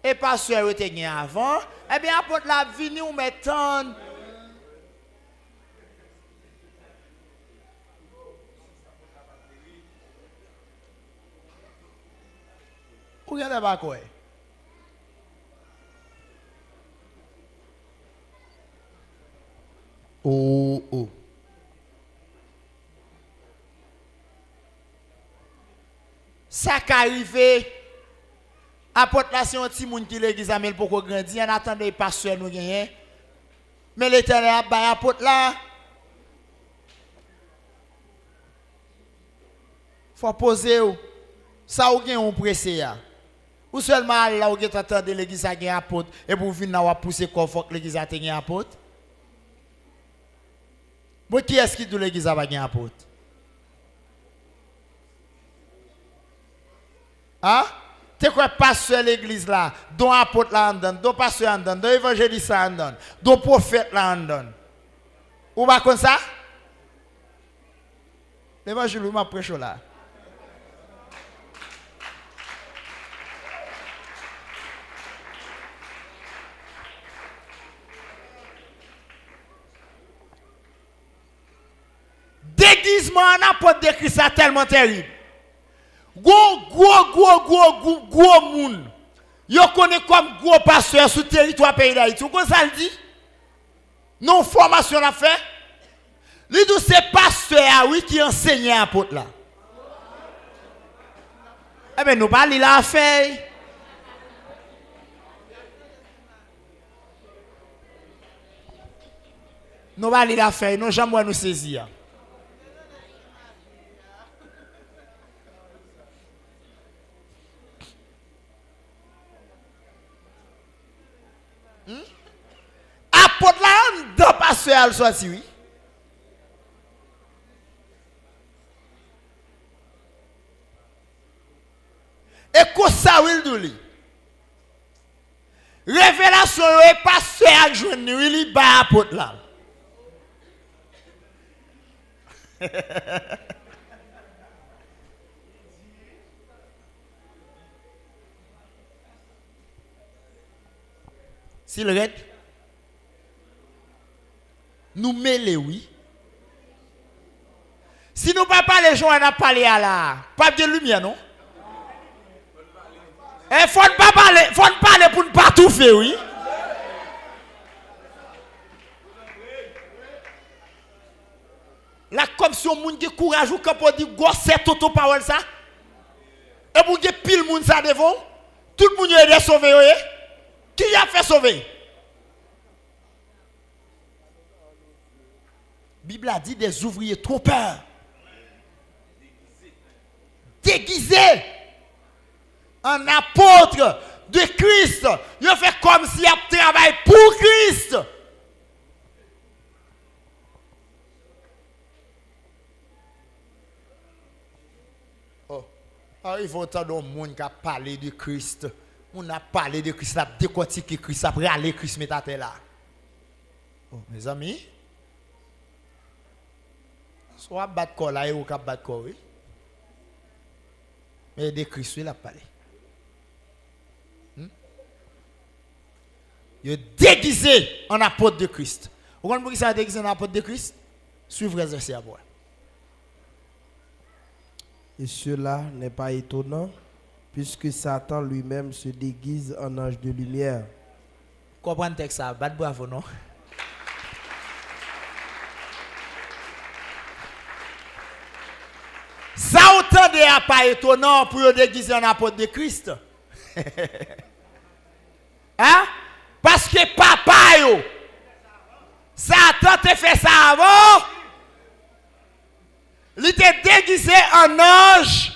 et pasteur yo te gen avant, eh bien apôtre la vini ou mettons. Ou regardez pas quoi? Oh. Ça qui arrive, apporte la c'est un petit monde qui l'église amène pour qu'on grandisse, en attendant les pasteurs nous gagner. Mais l'Éternel a ba apporte là. Faut poser ou ça ou gen on pressé ya. Ou seulement là ou gen attendre l'église a gen apôtre et pour venir là pousser quoi faut que l'église a gen apôtre. Bon, qui est-ce qui dit l'église a pas apôtre? Hein? Tu quoi pasteur l'église là, dont apôtre là en donne, dont pasteur en donne, dont évangéliste en donne, dont prophète là en donne. Ou pas comme ça? L'évangile m'a prêché là. Déguisement en apôtre de Christ est tellement terrible. Gros moun. Yo connaît comme gros pasteur sur le territoire pays d'Haïti. Vous ça le dit? Non formation à fait. Les deux c'est pasteur oui qui enseigne apôtre là. Eh bien nous pas li la fait. Nous pas li la fait, nous jamais nous saisir. Apôtre là, dans pasteur al soit oui. Et quoi ça will douli? Révélation est pasteur à joindre il ba apôtre là. S'il reste nous mêler oui. Si nous pas parler gens on a parlé à la pas de lumière non. Il faut pas parler pour ne pas tout faire oui. Là comme si on moun qui courage ou pour dire gosse toto parole ça. Et pour que pile moun ça devant, tout le monde est sauvé oui. Qui a fait sauver? Bible a dit des ouvriers trop peur. Déguisés en apôtre de Christ. Ils ont fait comme s'ils travaillent pour Christ. Il faut autant de monde qui a parlé de Christ. On a parlé de Christ, a décortiqué Christ, après aller Christ met à terre là. Oh, mes amis, soit battre corps là ou cap battre corps oui. Mais de Christ il a parlé. Il est déguisé en apôtre de Christ. Vous comprenez pourquoi ça déguisé en apôtre de Christ? Suivez les versets à voir. Et cela n'est pas étonnant, puisque Satan lui-même se déguise en ange de lumière. Comprenez le texte ça, bat bravo non? Ça autant de pas étonnant pour le déguiser en apôtre de Christ. Hein? Parce que papa yo, Satan te fait ça avant. Il était déguisé en ange.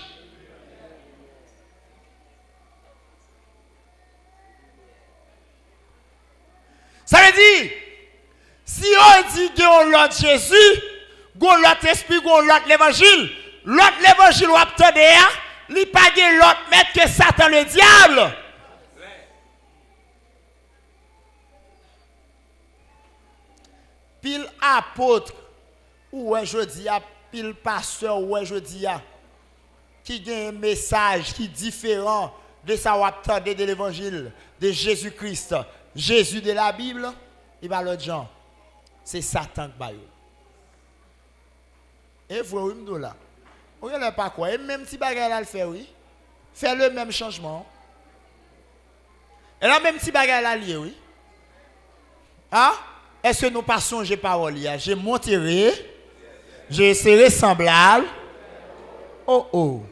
Ça veut dire, si on dit que on l'autre Jésus, on l'autre esprit, on l'autre l'évangile, l'autre l'évangile ou obtenir, il n'y a pas de l'autre maître que Satan le diable. Pile apôtre, ou je dis à pile pasteur, ou je dis à qui a un message qui est différent de ça ou obtenir de l'évangile de Jésus-Christ, Jésus de la Bible, il va l'autre gens. C'est Satan qui va. Et vous voyez, nous là. On ne pas quoi. Et même si bagage là le fait, oui. Fait le même changement. Et là, même si bagage là lié, oui. Ah? Est-ce que nous passons j'ai parole? J'ai montré, j'ai serré semblable. Oh oh.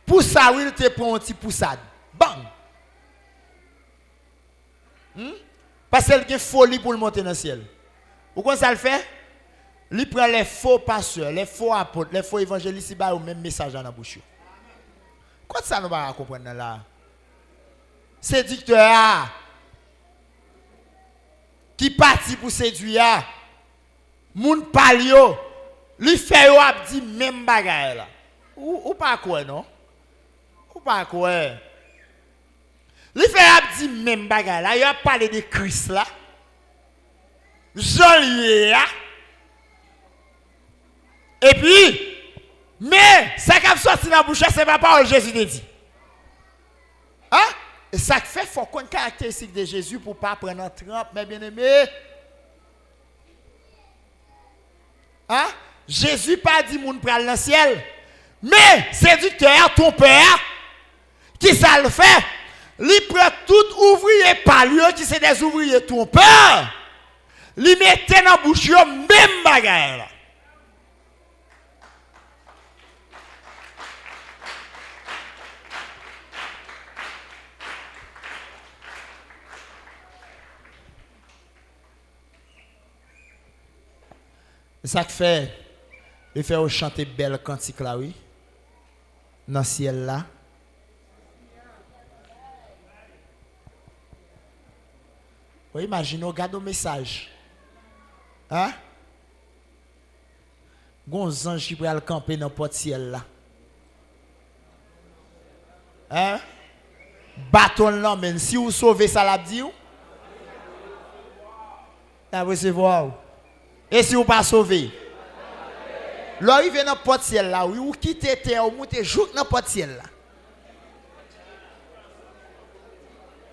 Pour ça, oui, il te prend un petit poussade. Bang! Parce qu'il y a une folie pour le monter dans le ciel. Pourquoi ça le fait? Il prend les faux pasteurs, les faux apôtres, les faux évangélistes, il va au même message dans la bouche. Quoi ça nous va comprendre là? Séducteur qui parti pour séduire, moun palio, lui fait yo ap di même bagaille là. Ou pas quoi non? Ou pas quoi? Lui fait ap di même bagaille là, il a parlé de Christ là. Jean-Lié. Et puis, mais ça qui a sorti dans la bouche, c'est pas parole Jésus te dit. Hein? Et ça fait faut qu'on caractéristique de Jésus pour pas prendre un trempe, mes bien-aimés. Hein? Jésus pas dit moun pral dans le ciel. Mais séducteur, ton père, qui ça le fait? Il prend tout ouvrier par lui, qui c'est des ouvriers ton père. Il mettait dans la bouche même bagarre là. Ça fait, il fait chanter belle cantique là, oui, dans le ciel là. Oui, imaginez, regarde le message. Hein? Gon ange qui peut camper dans le porte-ciel là. Hein? Bâton là, mais si vous sauvez ça, la dit, vous recevoir. Et si vous pas sauvé, l'arrivée dans le porte-ciel là, oui, vous quittez terre, vous montez jour dans le porte-ciel là.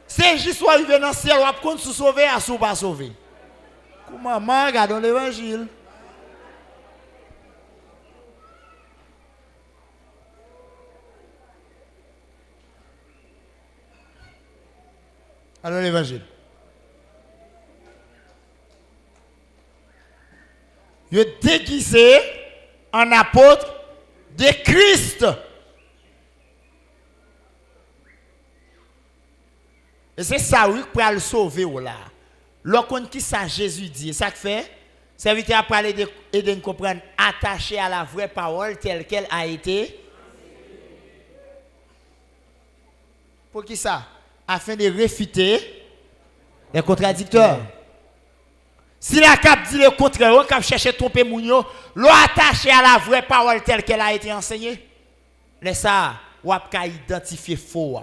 C'est juste arriver dans le ciel, vous avez compte sauver, à sous pas sauver. Comment regardons l'évangile. Alors l'évangile. Il est déguisé en apôtre de Christ. Et c'est ça, oui, pour le sauver là. Lorsqu'on qui ça Jésus dit, ça fait, serviteur a parlé de nous comprendre, attaché à la vraie parole telle qu'elle a été. Pour qui ça? Afin de réfuter les contradicteurs. Si la cap dit le contraire, on cap chercher tromper mounio, l'on attaché à la vraie parole telle qu'elle a été enseignée. Laisse ça, ou ap identifier faux.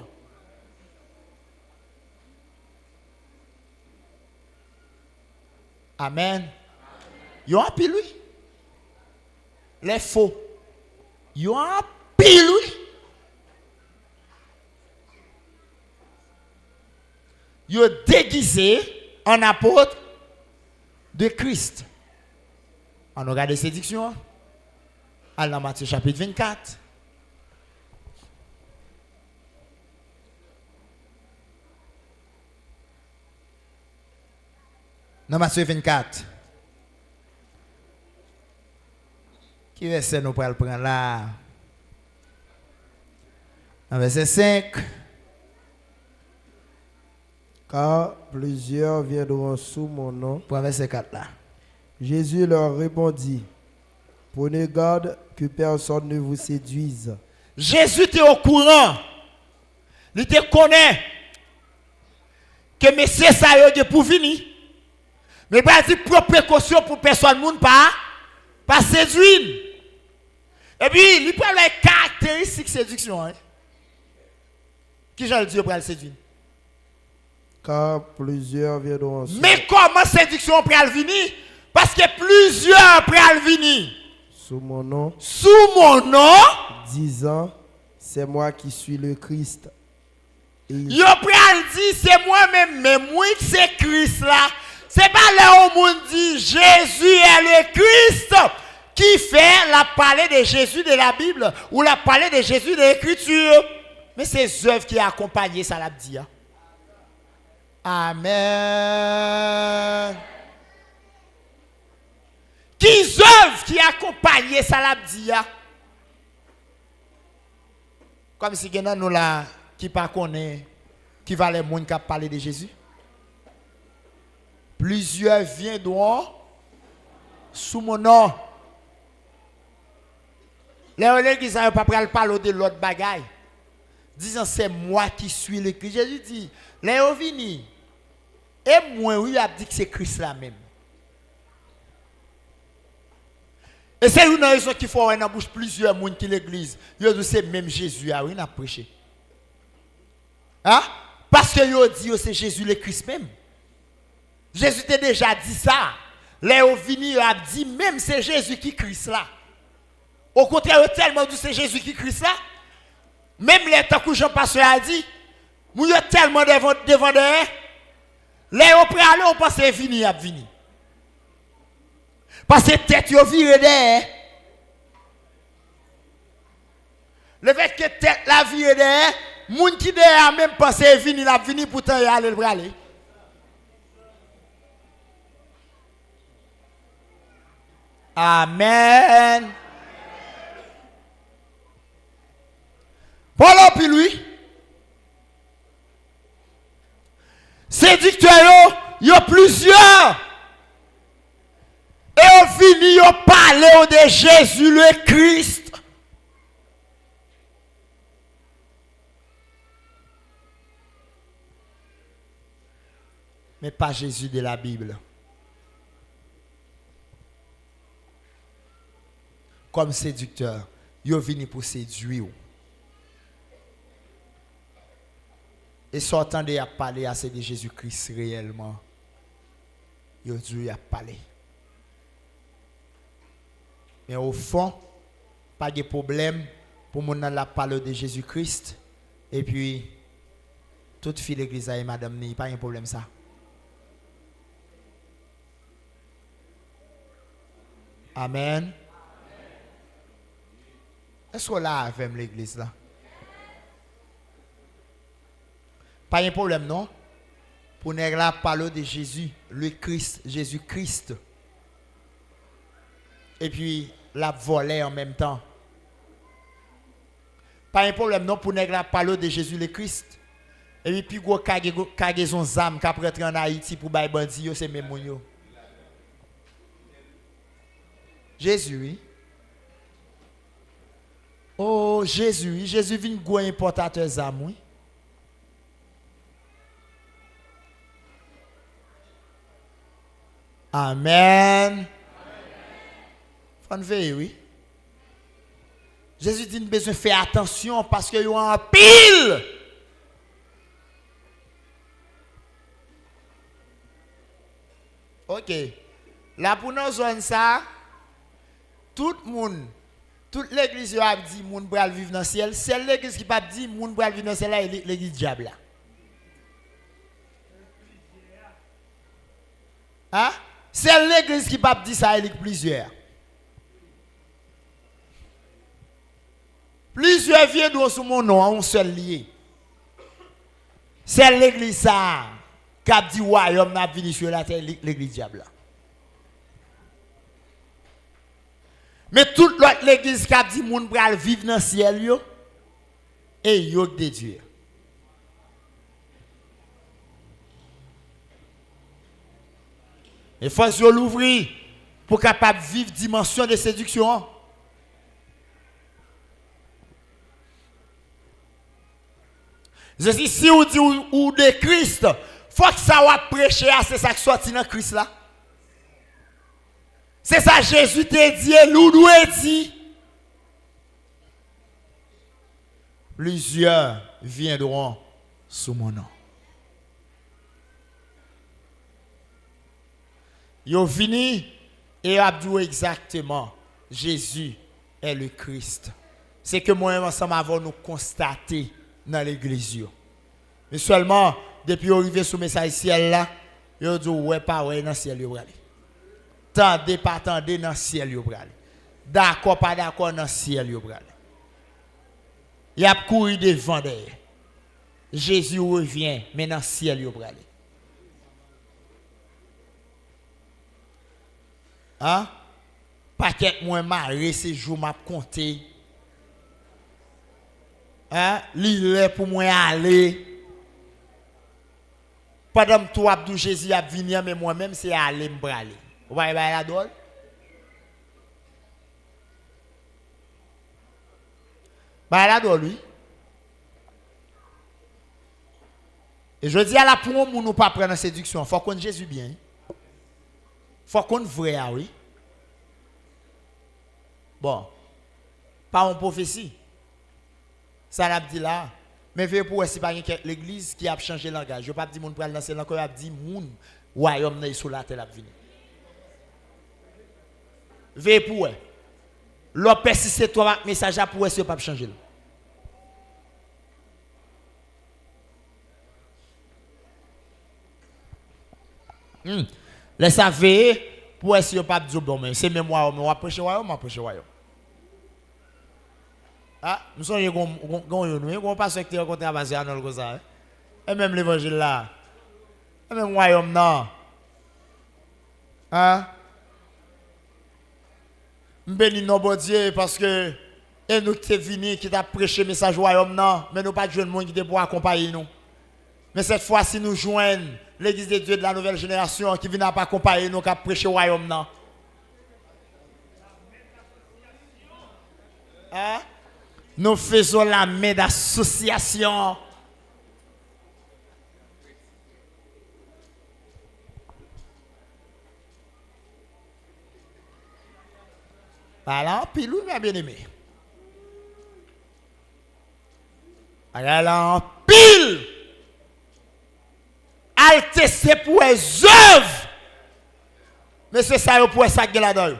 Amen. Yo a pile lui. Les faux. Yo a pile lui. Yo déguisé en apôtre de Christ. On regarde les séductions. À la Matthieu chapitre 24. Dans Matthieu 24. Qui verset nous pourrons prendre là? Dans verset 5. Car plusieurs viendront sous mon nom. Pour verset 4 là. Jésus leur répondit, prenez garde que personne ne vous séduise. Jésus était au courant. Il te connaît. Que monsieur ça y est pour venir. Mais pas dire prendre précaution pour personne monde pas séduire. Et puis il prend les caractéristiques de séduction. Hein? Qui j'en dis pour le séduire? Car plusieurs viendront sous. Mais comment séduction pour venir? Parce que plusieurs pour venir. Sous mon nom. Sous mon nom. Disant, c'est moi qui suis le Christ. Yo pral dit c'est moi-même, mais moi c'est Christ là. C'est pas là où on dit Jésus est le Christ qui fait la parler de Jésus de la Bible ou la parler de Jésus de l'Écriture. Mais c'est œuvres qui accompagnent ça l'a dit. Amen. Qui œuvres qui accompagnent ça l'a dit. Comme si quelqu'un nous là qui pas connaît qui va les monde qui parler de Jésus. Plusieurs viendront sous mon nom. Les relais qui savent pas parler de l'autre bagaille. Disant c'est moi qui suis le Christ. Jésus dit, les vini. Et moi, oui, a dit que c'est Christ là même. Et c'est une raison qu'il faut avoir dans la bouche plusieurs monde qui l'église. Ils disent c'est même Jésus a oui, n'a prêché. Hein? Parce que ils dit c'est Jésus le Christ même. Jésus t'a déjà dit ça. Les vini a dit même c'est Jésus qui Christ là. Au contraire, tellement dit c'est Jésus qui Christ là. Même les temps que Jean Pasteur a dit, nous y a tellement devant derrière. Les au préalé on pense vini a vini. Parce que tête yo viré derrière. Le fait que tête la viré derrière, moun qui derrière même pensé vini la vini pourtant y aller le braler. Amen. Voilà puis lui. Séducteur yo plusieurs. Et au fini yo parler de Jésus le Christ. Mais pas Jésus de la Bible. Comme séducteur, yo vini pour séduire. Et sortant de parler à de Jésus-Christ réellement, yo dû a parler. Mais au fond, pas de problème pour mon la parole de Jésus-Christ. Et puis, toute fille d'église et madame, n'y pas un problème ça. Amen. Est-ce que là avec l'église là? Pas un problème non? Pour nous la parole de Jésus, le Christ, Jésus-Christ. Et puis la voler en même temps. Pas un problème non pour nous la parole de Jésus le Christ. Et puis go kagaison zam qui après en Haïti pour bay bandi c'est même moun. Jésus oui. Oh Jésus, Jésus vient go importateur zam oui. Amen. Faut veiller oui. Jésus dit nous besoin faire attention parce que y a un pile. OK. Là pour nous zone ça, tout le monde, toute l'église a dit moun pral vivre dans le ciel, c'est l'église qui pas dit moun pral vivre dans le ciel là, l'église diable là. Hein? C'est l'église qui pas dit ça, il y a plusieurs. Plusieurs viennent sous mon nom, un seul lié. C'est l'église ça qui a dit royaume n'a venu sur la terre, l'église diable là. Mais toute l'autre l'église qui a dit moun pral vivre dans le ciel yo et yo de Dieu. Il faut l'ouvrir pour capable vivre dimension de séduction. Je dis si vous dit ou de Christ, faut que ça va prêcher c'est ça qui sorti dans Christ là. C'est ça Jésus te dit et nous dit. Plusieurs viendront sous mon nom. Yo vini et a dit exactement Jésus est le Christ. C'est que moi ensemble avons nous constaté dans l'église. Mais seulement depuis arrivé sous message ciel là, yo dit ouais pas ouais dans ciel yo aller. Tendez pas tendez dans ciel yo aller. D'accord pas d'accord dans ciel yo aller. Il a couru devant derrière. Jésus revient mais dans ciel yo aller. Hein? Paquet moins marre ces jours m'a compté. Hein? L'île pour moi aller. Pendant que toi Abdou Jésus a venir mais moi-même c'est aller me braler. Vous voyez la dole? Bah la dole oui. Et je dis à la pour nous pas prendre la séduction, faut qu'on Jésus bien. Faut qu'on vrai oui. Bon. Pas en prophétie. Ça l'a dit là. Mais veut pour si pas l'église qui a changé le langage. Je pas dire moun pral lancer encore a dit moun royaume n'est sur la terre a venir. Veut pour l'on persiste toi message pour si pas changer. Laissez veiller pour essayer pas dire bon mais c'est même moi on va prêcher royaume ah nous sommes on pas secteur côté basé à nous comme ça et même l'évangile là et même royaume non hein béni nos bon Dieu parce que et nous qui venu qui t'a prêché message royaume non mais nous pas de jeune monde qui pour accompagner nous mais cette fois-ci nous joignent l'église de Dieu de la nouvelle génération qui vient pas accompagner nous qui prêcher royaume non. Hein? Nous faisons la main d'association. Voilà, pilou mes bien-aimés. Voilà, pile. Al tester pour les œuvres. Mais c'est ça pour ça que là-dedans.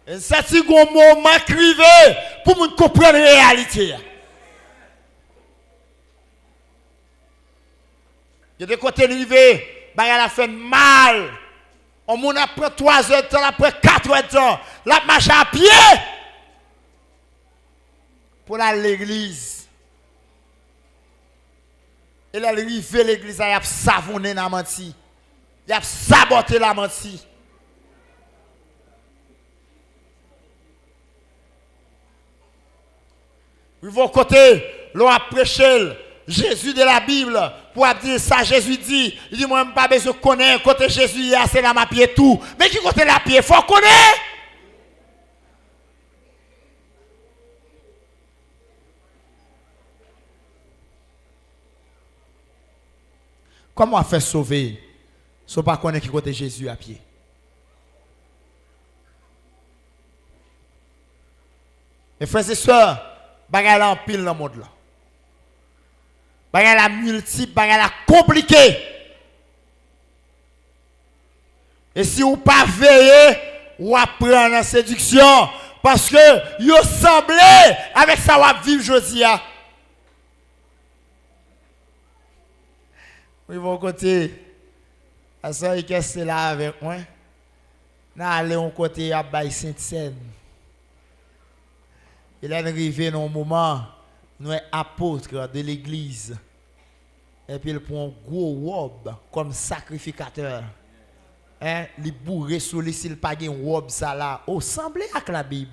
Et ça c'est un moment crivé pour nous comprendre la réalité. Il y a des côtés arrivés, bah la fait mal. On moun après 3 heures de temps, après 4 heures de temps, la marche à pied. Pour aller à l'église. Et là, arrivé l'église, il a savonné la menti. Il a saboté la menti. Ils vont côté, l'on a prêché Jésus de la Bible pour dire ça. Jésus dit, il dit, moi, je n'ai pas besoin de connaître. Côté Jésus, c'est là ma pied tout. Mais qui côté la pied, il faut connaître. Comment faire sauver So pas connaître qui côté Jésus à pied. Mes frères et sœurs, bagay la en pile dans le monde là. Bagay la multiple, bagay la compliqué. Et si vous pas veillez, ou apprendre la séduction parce que vous semblez avec ça vous vivre aujourd'hui. Oui, bon côté. À ça, il est là avec moi. Nous allons côté à Baye Sainte-Seine. Il est arrivé dans un moment, nous sommes apôtres de l'église. Et puis il prend un gros robe comme sacrificateur. Hein, il bourré sur lui s'il pas une robe ça là. Oh, semblait avec la Bible.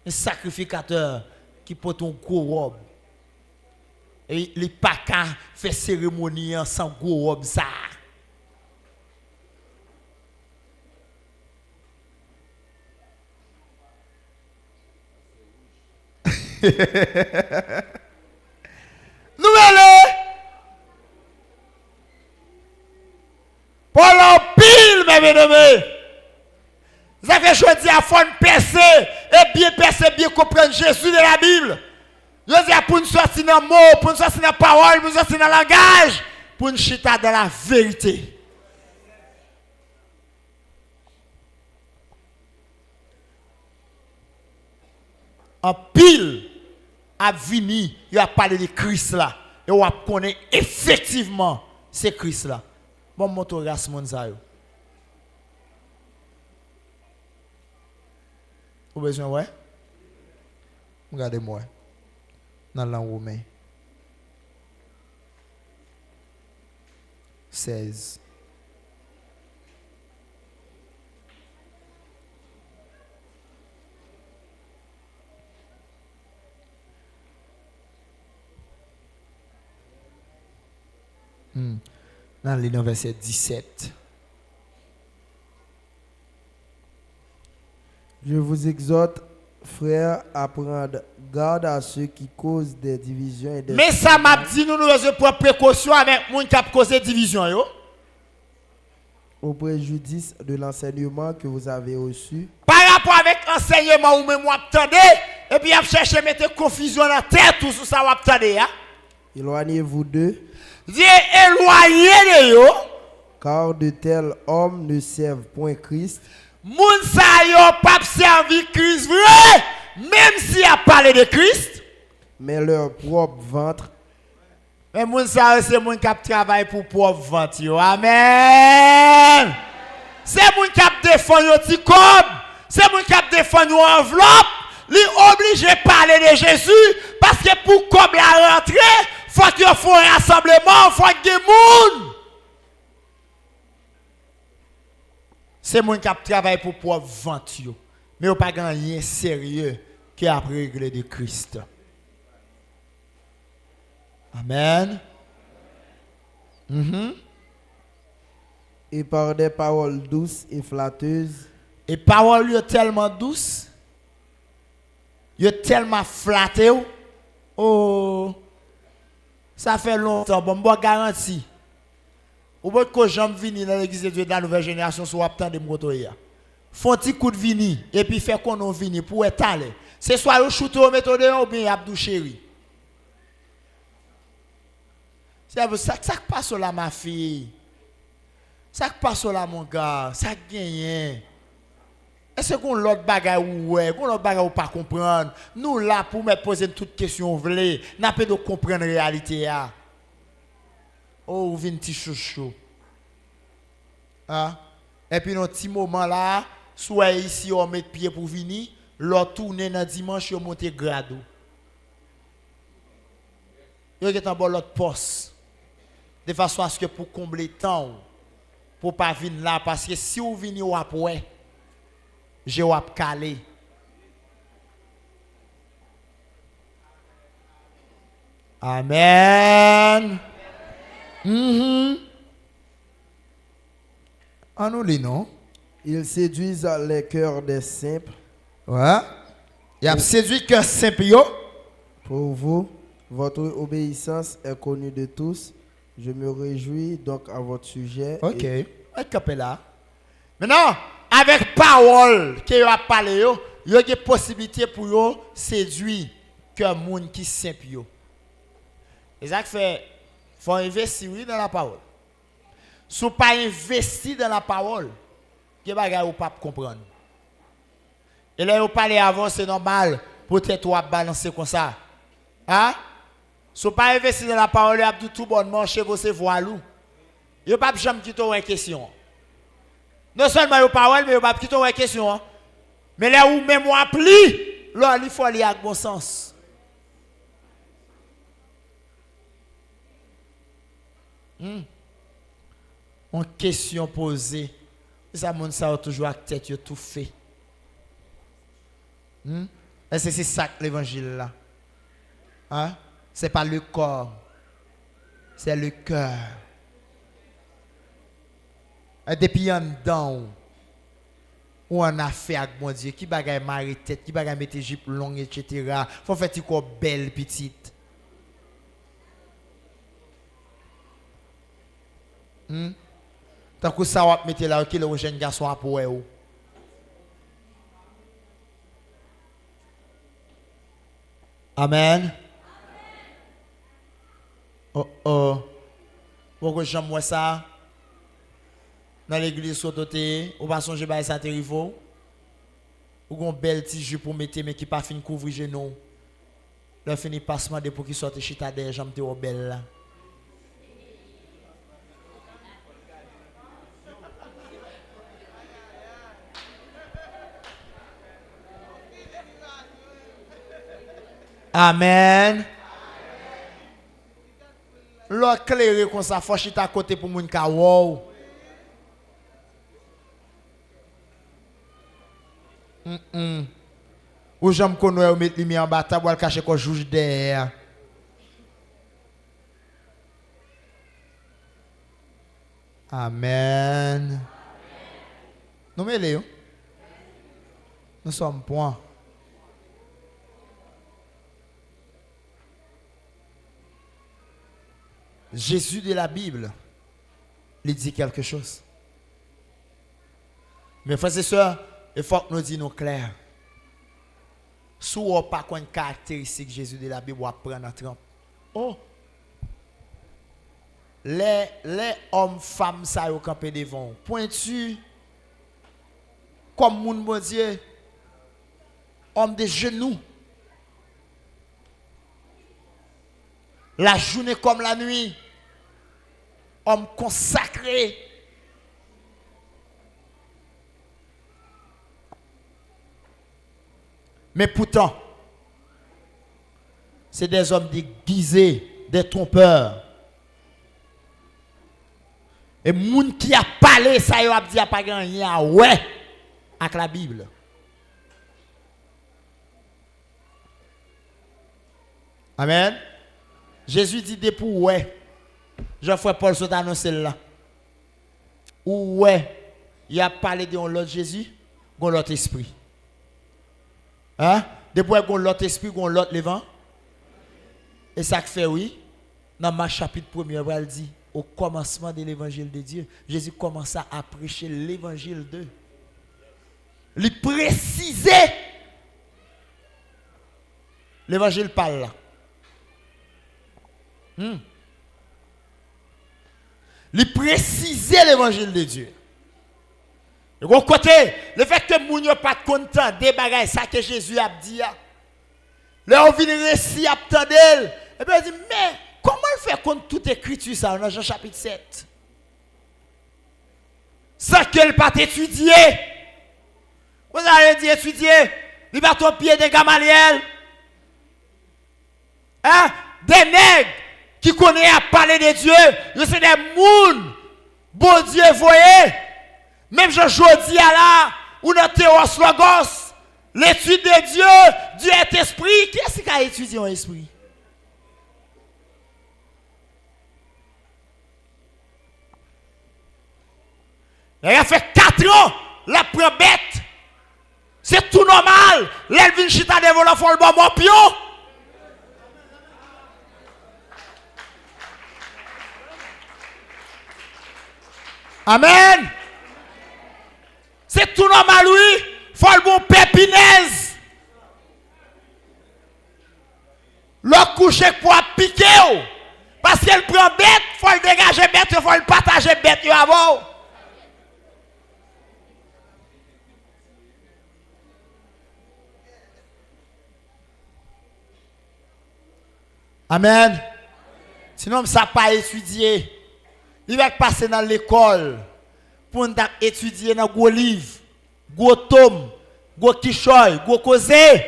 Un sacrificateur qui porte un gros robe. Et il pas qu'à faire cérémonie sans gros robe ça. Nous allons pour l'empile, mes bien-aimés. Vous avez choisi à fond percer et bien percer, bien comprendre Jésus de la Bible. Vous avez pour nous sortir dans le mot, pour nous sortir dans la parole, pour nous sortir dans le langage, pour nous chita dans la vérité. En pile, a vini, il a parlé de Christ là. Et on connaît effectivement c'est Christ là. Bon, mon tour, grâce mon zayo. Vous avez besoin, ouais? Regardez-moi. Dans la Romain. 16. Dans le verset 17. Je vous exhorte, frères, à prendre garde à ceux qui causent des divisions et des... Mais ça m'a dit, nous devons prendre précaution avec les gens qui ont causé division. Yo. Au préjudice de l'enseignement que vous avez reçu. Par rapport avec l'enseignement ou même vous attendez, et puis vous cherchez à mettre confusion dans la tête, tout ça vous attendez. Éloignez-vous d'eux. Dieu éloigné de yo. Car de tels hommes ne servent point Christ. Moun sa yo pas servi Christ vrai, même si a parlé de Christ. Mais leur propre ventre. Mais moun sa yo c'est moun qui travaille pour propre ventre yo. Amen. C'est moun qui défend yo ti cob. C'est moun qui défend yo enveloppe. Li obligé parler de Jésus parce que pour cob la rentrer, faut qu'il faut un rassemblement, faut qu'il y ait moun. C'est mon qui travaille pour pouvoir vendre. Mais on pas gagner sérieux qui a réglé de Christ. Amen. Et par des paroles douces et flatteuses. Et paroles sont tellement douces. Yo tellement flatté. Oh. Ça fait longtemps. Bon, je garantis. Ou bien que j'aime venir dans l'église de Dieu de la nouvelle génération sur l'abtemps de Motoya. Font un petit coup de vini et puis fait qu'on a vini pour être allé. C'est soit le shooter au méthode ou bien Abdou Chéri. C'est ça qui passe là ma fille. Ça qui passe là mon gars, ça gagne. Est-ce qu'on l'autre bagaille ou ouais, qu'on l'autre bagaille ou pas comprendre. Nous là pour me poser toutes questions voulez, n'a pas de comprendre la réalité là. Oh, ou vin ti chouchou. Ah. Et puis dans petit moment là, soit ici on met pied pour venir, l'autre tourner dans dimanche on monter grado. Yo get en bon l'autre poste. De façon à ce que pour combler temps pour pas venir là parce que si vous venez ou après je vais caler. Amen. En nous les non. Ils séduisent les cœurs des simples. Ouais. Il a séduit le cœur simple yo. Pour vous, votre obéissance est connue de tous. Je me réjouis donc à votre sujet. OK. Et là. Maintenant, avec parole que vous a parlé, il y a des possibilités pour vous séduire que monde qui simple yo. Et ça fait faut investir dans la parole. Si vous pas investi dans la parole, que bagay ou pas comprendre. Et là vous parlez avant c'est normal peut-être ou balancer comme ça. Hein? Si vous pas investi dans la parole, vous avez tout bonnement chez vous c'est voilou. Vous pas jamais quitter une question. Non seulement vous parole mais vous pas quitter une question. Mais là où même on appli, là il faut aller avec bon sens. Une question posée. Ça monde ça toujours avec tête tout fait. Est-ce que c'est ça que l'évangile là? Hein? C'est pas le corps. C'est le cœur. Et depuis en dedans où on a fait avec mon Dieu, qui bagaille marrer tête, qui bagaille mettre jupe longue, etc. Faut faire une belle petite. Tant que ça va mettre là, qui le jeune garçon à pour eux. Amen. Oh. Pourquoi j'aime moi ça? Dans l'église sototé, ou pas songer ba ça terrible. Ou gon belle petit jupe pour mettre mais qui pas fin couvrir genou. Là fini passement de pour qui sorte chita des jambes te belle là. Amen. L'autre clairé comme ça, faut chita à côté pour moun ka wow. Ou j'aime qu'on ou mettre lumière en bas, table ou cacher qu'on juge derrière. Amen. Nous mêlons. Nous sommes point. Jésus de la Bible, il dit quelque chose. Mais frères et sœurs, il faut que nous disions clair. Si on n'a pas une caractéristique Jésus de la Bible, on va prendre en trempe. Oh! Les hommes, femmes, ça y est campé devant. Pointu, comme mon bon Dieu, homme de genoux. La journée comme la nuit. Homme consacré. Mais pourtant, c'est des hommes déguisés, des trompeurs. Et moun qui a parlé, ça y a dit a pas rien, ouais, avec la Bible. Amen. Jésus dit des pour ouais. Jean-François Paul s'est annoncé là. Ou ouais, il a parlé de l'autre Jésus, de l'autre esprit. Hein? Depuis qu'on l'autre esprit, qu'on l'autre levant. Et ça fait oui. Dans ma chapitre 1er, il dit au commencement de l'évangile de Dieu, Jésus commença à prêcher l'évangile de. Il précisait. L'évangile parle là. Il précisait l'évangile de Dieu. De l'autre côté, le fait que moun yo pas content des bagages ça que Jésus a dit, là on vient récit à tendel, et bien il dit mais comment il fait contre toute écriture ça dans Jean chapitre 7? Ça qu'elle pas étudié. Vous avez dit étudier, il va ton pied de Gamaliel. Hein? Des nègres qui connaissent à parler de Dieu, c'est des mouns, bon Dieu, voyez. Même je dis à là, ou dans Théos Logos, l'étude de Dieu, Dieu est esprit. Qui est-ce qui a étudié en esprit? Il a fait 4 ans, la prend bête. C'est tout normal. L'Elvin Chita de volant faut le bon mon pion. Amen. C'est tout normal, oui. Faut le bon pépinaise. Le coucher pour piquer. Parce qu'elle prend bête, faut le dégager bête, faut le partager bête avant. Amen. Sinon, ça pas étudier. Il va passer dans l'école pour étudier dans gros livre, gros tome, gros quichoy, gros causé.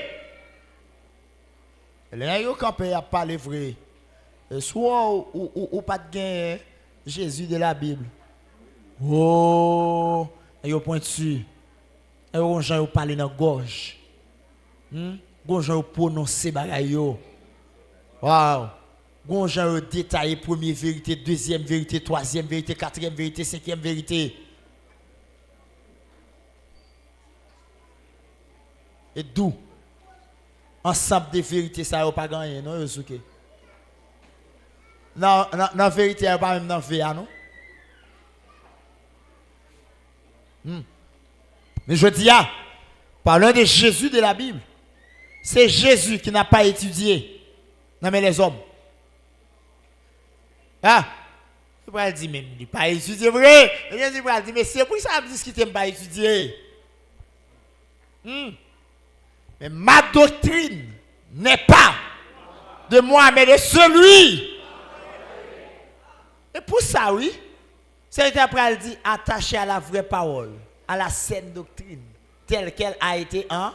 Les gens qui ont parlé vrai. Soit ou pas de gain Jésus de la Bible. Oh, et yo pointu. Et on gens yo parler dans gorge. Gon gens yo prononcer bagay yo. Wow. Gon gens yo détailler première vérité, deuxième vérité, troisième vérité, quatrième vérité, cinquième vérité. Et d'où ensemble de vérités ça yo pas gagné non yo souké. Non, la vérité, elle n'est pas même dans le VA, non? Mais je dis, parlons de Jésus de la Bible. C'est Jésus qui n'a pas étudié. Non, mais les hommes. Ah, il va dire, mais il n'a pas étudié, vrai? Il va dire, mais c'est pour ça qu'il n'a pas étudié. Mais ma doctrine n'est pas de moi, mais de celui. Et pour ça, oui, c'est après elle dit attaché à la vraie parole, à la saine doctrine, telle qu'elle a été en.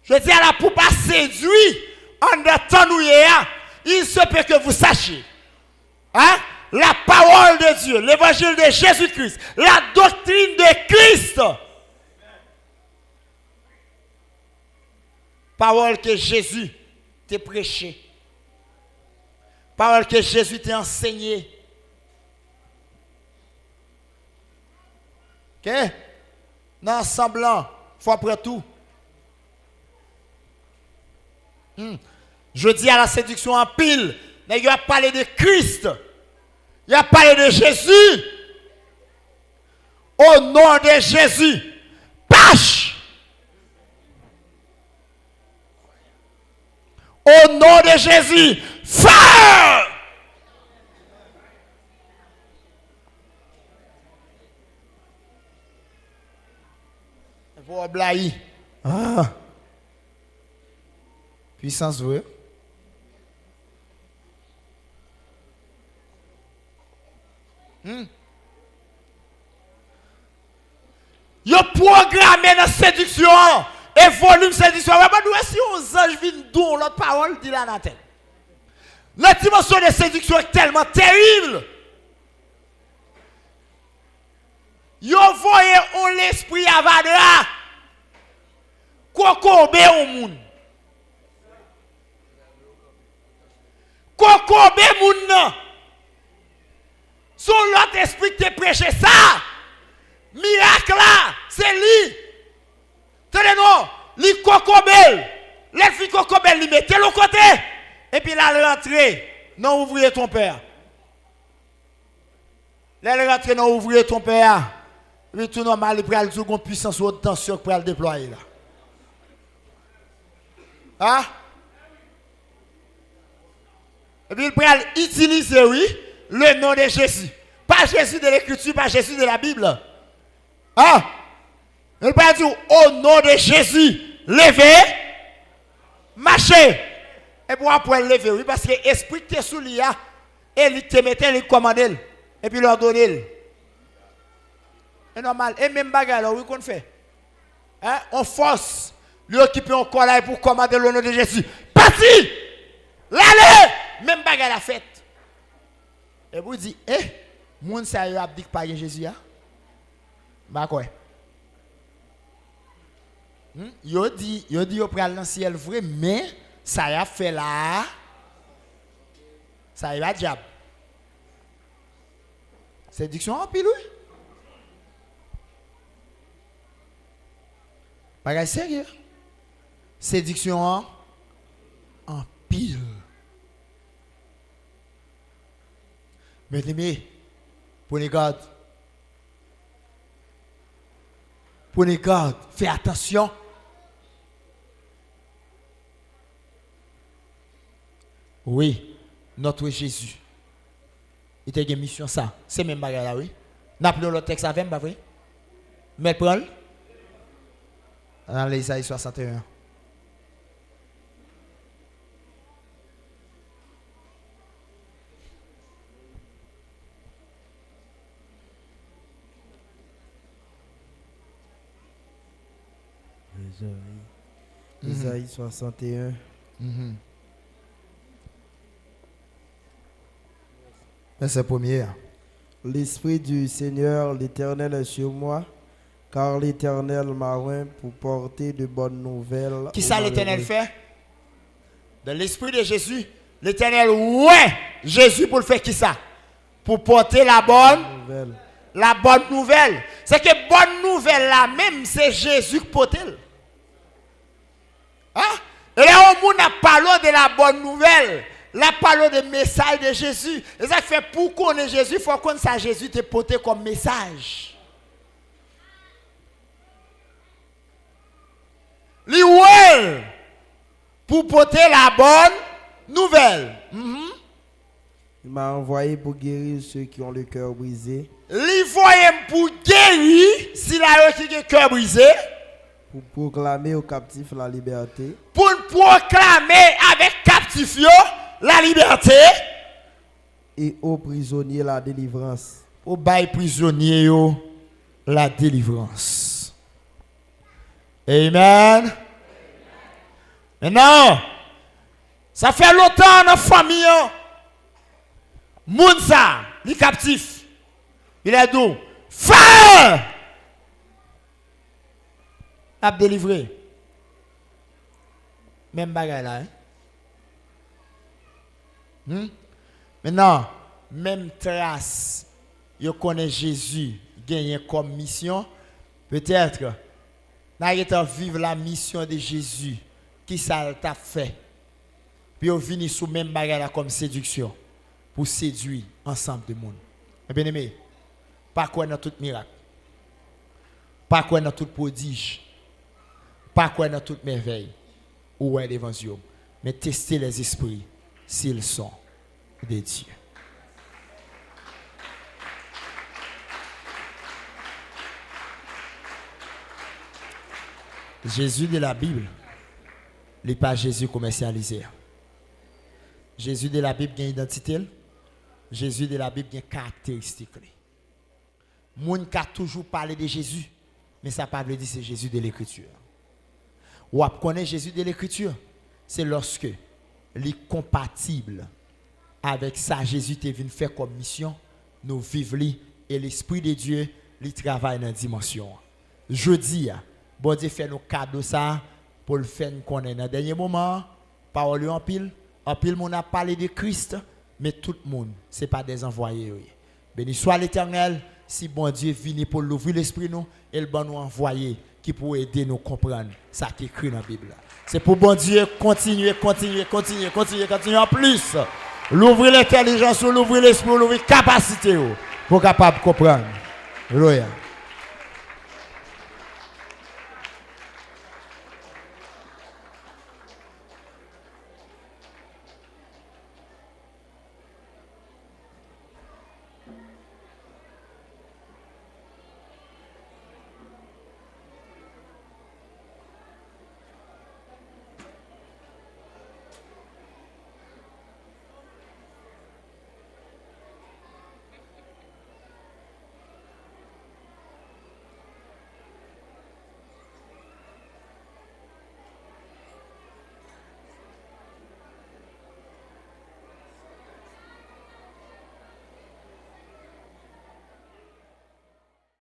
Je dis à la pour pas séduire en de temps où il se peut que vous sachiez. Hein? La parole de Dieu, l'évangile de Jésus-Christ, la doctrine de Christ. Parole que Jésus t'a prêché. Parole que Jésus t'a enseigné. Ok? Dans semblant, faut après tout. Je dis à la séduction en pile, mais il a parlé de Christ. Il a parlé de Jésus. Au nom de Jésus, pâche. Au nom de Jésus, feu! Pour Blaï. Ah. Puissance vraie. Yo programmé dans séduction et volume séduction. Si on ange vient d'où l'autre parole dit là dans la tête. La dimension de séduction est tellement terrible. Yo voyez on l'esprit avadra. Kokobe au monde. Kokobe moun nan. Son l'autre esprit qui te prêché ça. Miracle là, c'est lui. Tenez-nous, li kokobel. Les filles kokobel, li mettez l'autre côté. Et puis là, elle rentre dans ouvrier ton père. Là, elle rentre dans ouvrier ton père. Et puis tout normal, il prend une puissance ou haute tension pour le déployer là. Hein? Et puis il prend utiliser, oui, le nom de Jésus. Pas Jésus de l'écriture, pas Jésus de la Bible. Ah, il peut dire au nom de Jésus, levez, marchez. Et pour après lever, oui, parce que l'esprit qui est sous lui, et il te mettait, il commande, et puis il leur donne. C'est normal. Et même bagarre, oui, qu'on fait. Hein? On force, lui occuper un corps là pour commander le nom de Jésus. Parti! L'allez! Même bagarre la fête. Et vous dites, moun sa yo abdik par Jésus, hein? Bah quoi? Yo dit yo pral dans ciel vrai, mais ça y a fait là. Ça y va diable. Séduction en pile, oui. Pas sérieux. Séduction en pile. Bien-aimés, prenez garde. Prenez garde. Faites attention. Oui, notre Jésus. Il a une mission ça. C'est même bagarre là, oui. N'appelons le texte avec, pas vrai? Mais prends-le. Dans l'Ésaïe 61. Isaïe 61. C'est premier. L'Esprit du Seigneur, l'Éternel est sur moi, car l'Éternel m'a oint pour porter de bonnes nouvelles. Qui ça l'Éternel fait? Dans l'Esprit de Jésus, l'Éternel, ouais, Jésus pour le faire qui ça? Pour porter la bonne nouvelle. C'est que bonne nouvelle là même, c'est Jésus qui porte. Hein? Et là, on a parlé de la bonne nouvelle. La parole de message de Jésus. Et ça fait pour connaître Jésus, il faut qu'on ça Jésus te porté comme message. Lui, pour porter la bonne nouvelle. Il m'a envoyé pour guérir ceux qui ont le cœur brisé. Lui voyait pour guérir s'il a le cœur brisé. Pour proclamer aux captifs la liberté. Pour proclamer avec captifs la liberté. Et aux prisonniers la délivrance. Pour bailler prisonniers la délivrance. Amen. Maintenant, ça fait longtemps dans la famille. Mounsa, les captifs. Il est d'où? Feu! A délivré. Même bagarre là. Maintenant, même trace, vous connaissez Jésus, gagné comme mission. Peut-être, vous vivre la mission de Jésus. Qui ça t'a fait? Puis vous venez sous même bagarre comme séduction. Pour séduire ensemble de monde. Bien aimé, pas quoi dans tout miracle. Pas quoi dans tout prodige. Pas quoi dans toute merveille. Ou est l'évangile. Mais tester les esprits s'ils sont de Dieu. Jésus de la Bible, n'est pas Jésus commercialisé. Jésus de la Bible a une identité. Jésus de la Bible a une caractéristique. Moun ka toujours parlé de Jésus, mais ça ne veut pas dire que c'est Jésus de l'Écriture. Ou à connaître Jésus de l'Écriture, c'est lorsque il est compatible avec ça Jésus est venu faire comme mission, nous vivons et l'Esprit de Dieu il travaille dans la dimension. Jeudi, bon Dieu fait nos cadeaux ça pour le faire connaître. Dans le dernier moment, parole en pile monde a parlé de Christ, mais tout le monde, ce n'est pas des envoyés. Béni soit l'Éternel, si bon Dieu vient pour l'ouvrir l'esprit nous, il va nous envoyer qui pour aider nous comprendre ça qui est écrit dans la Bible. C'est pour bon Dieu continuer en plus. L'ouvrir l'intelligence, l'ouvrir l'esprit, l'ouvrir la capacité pour capable de comprendre. Alléluia.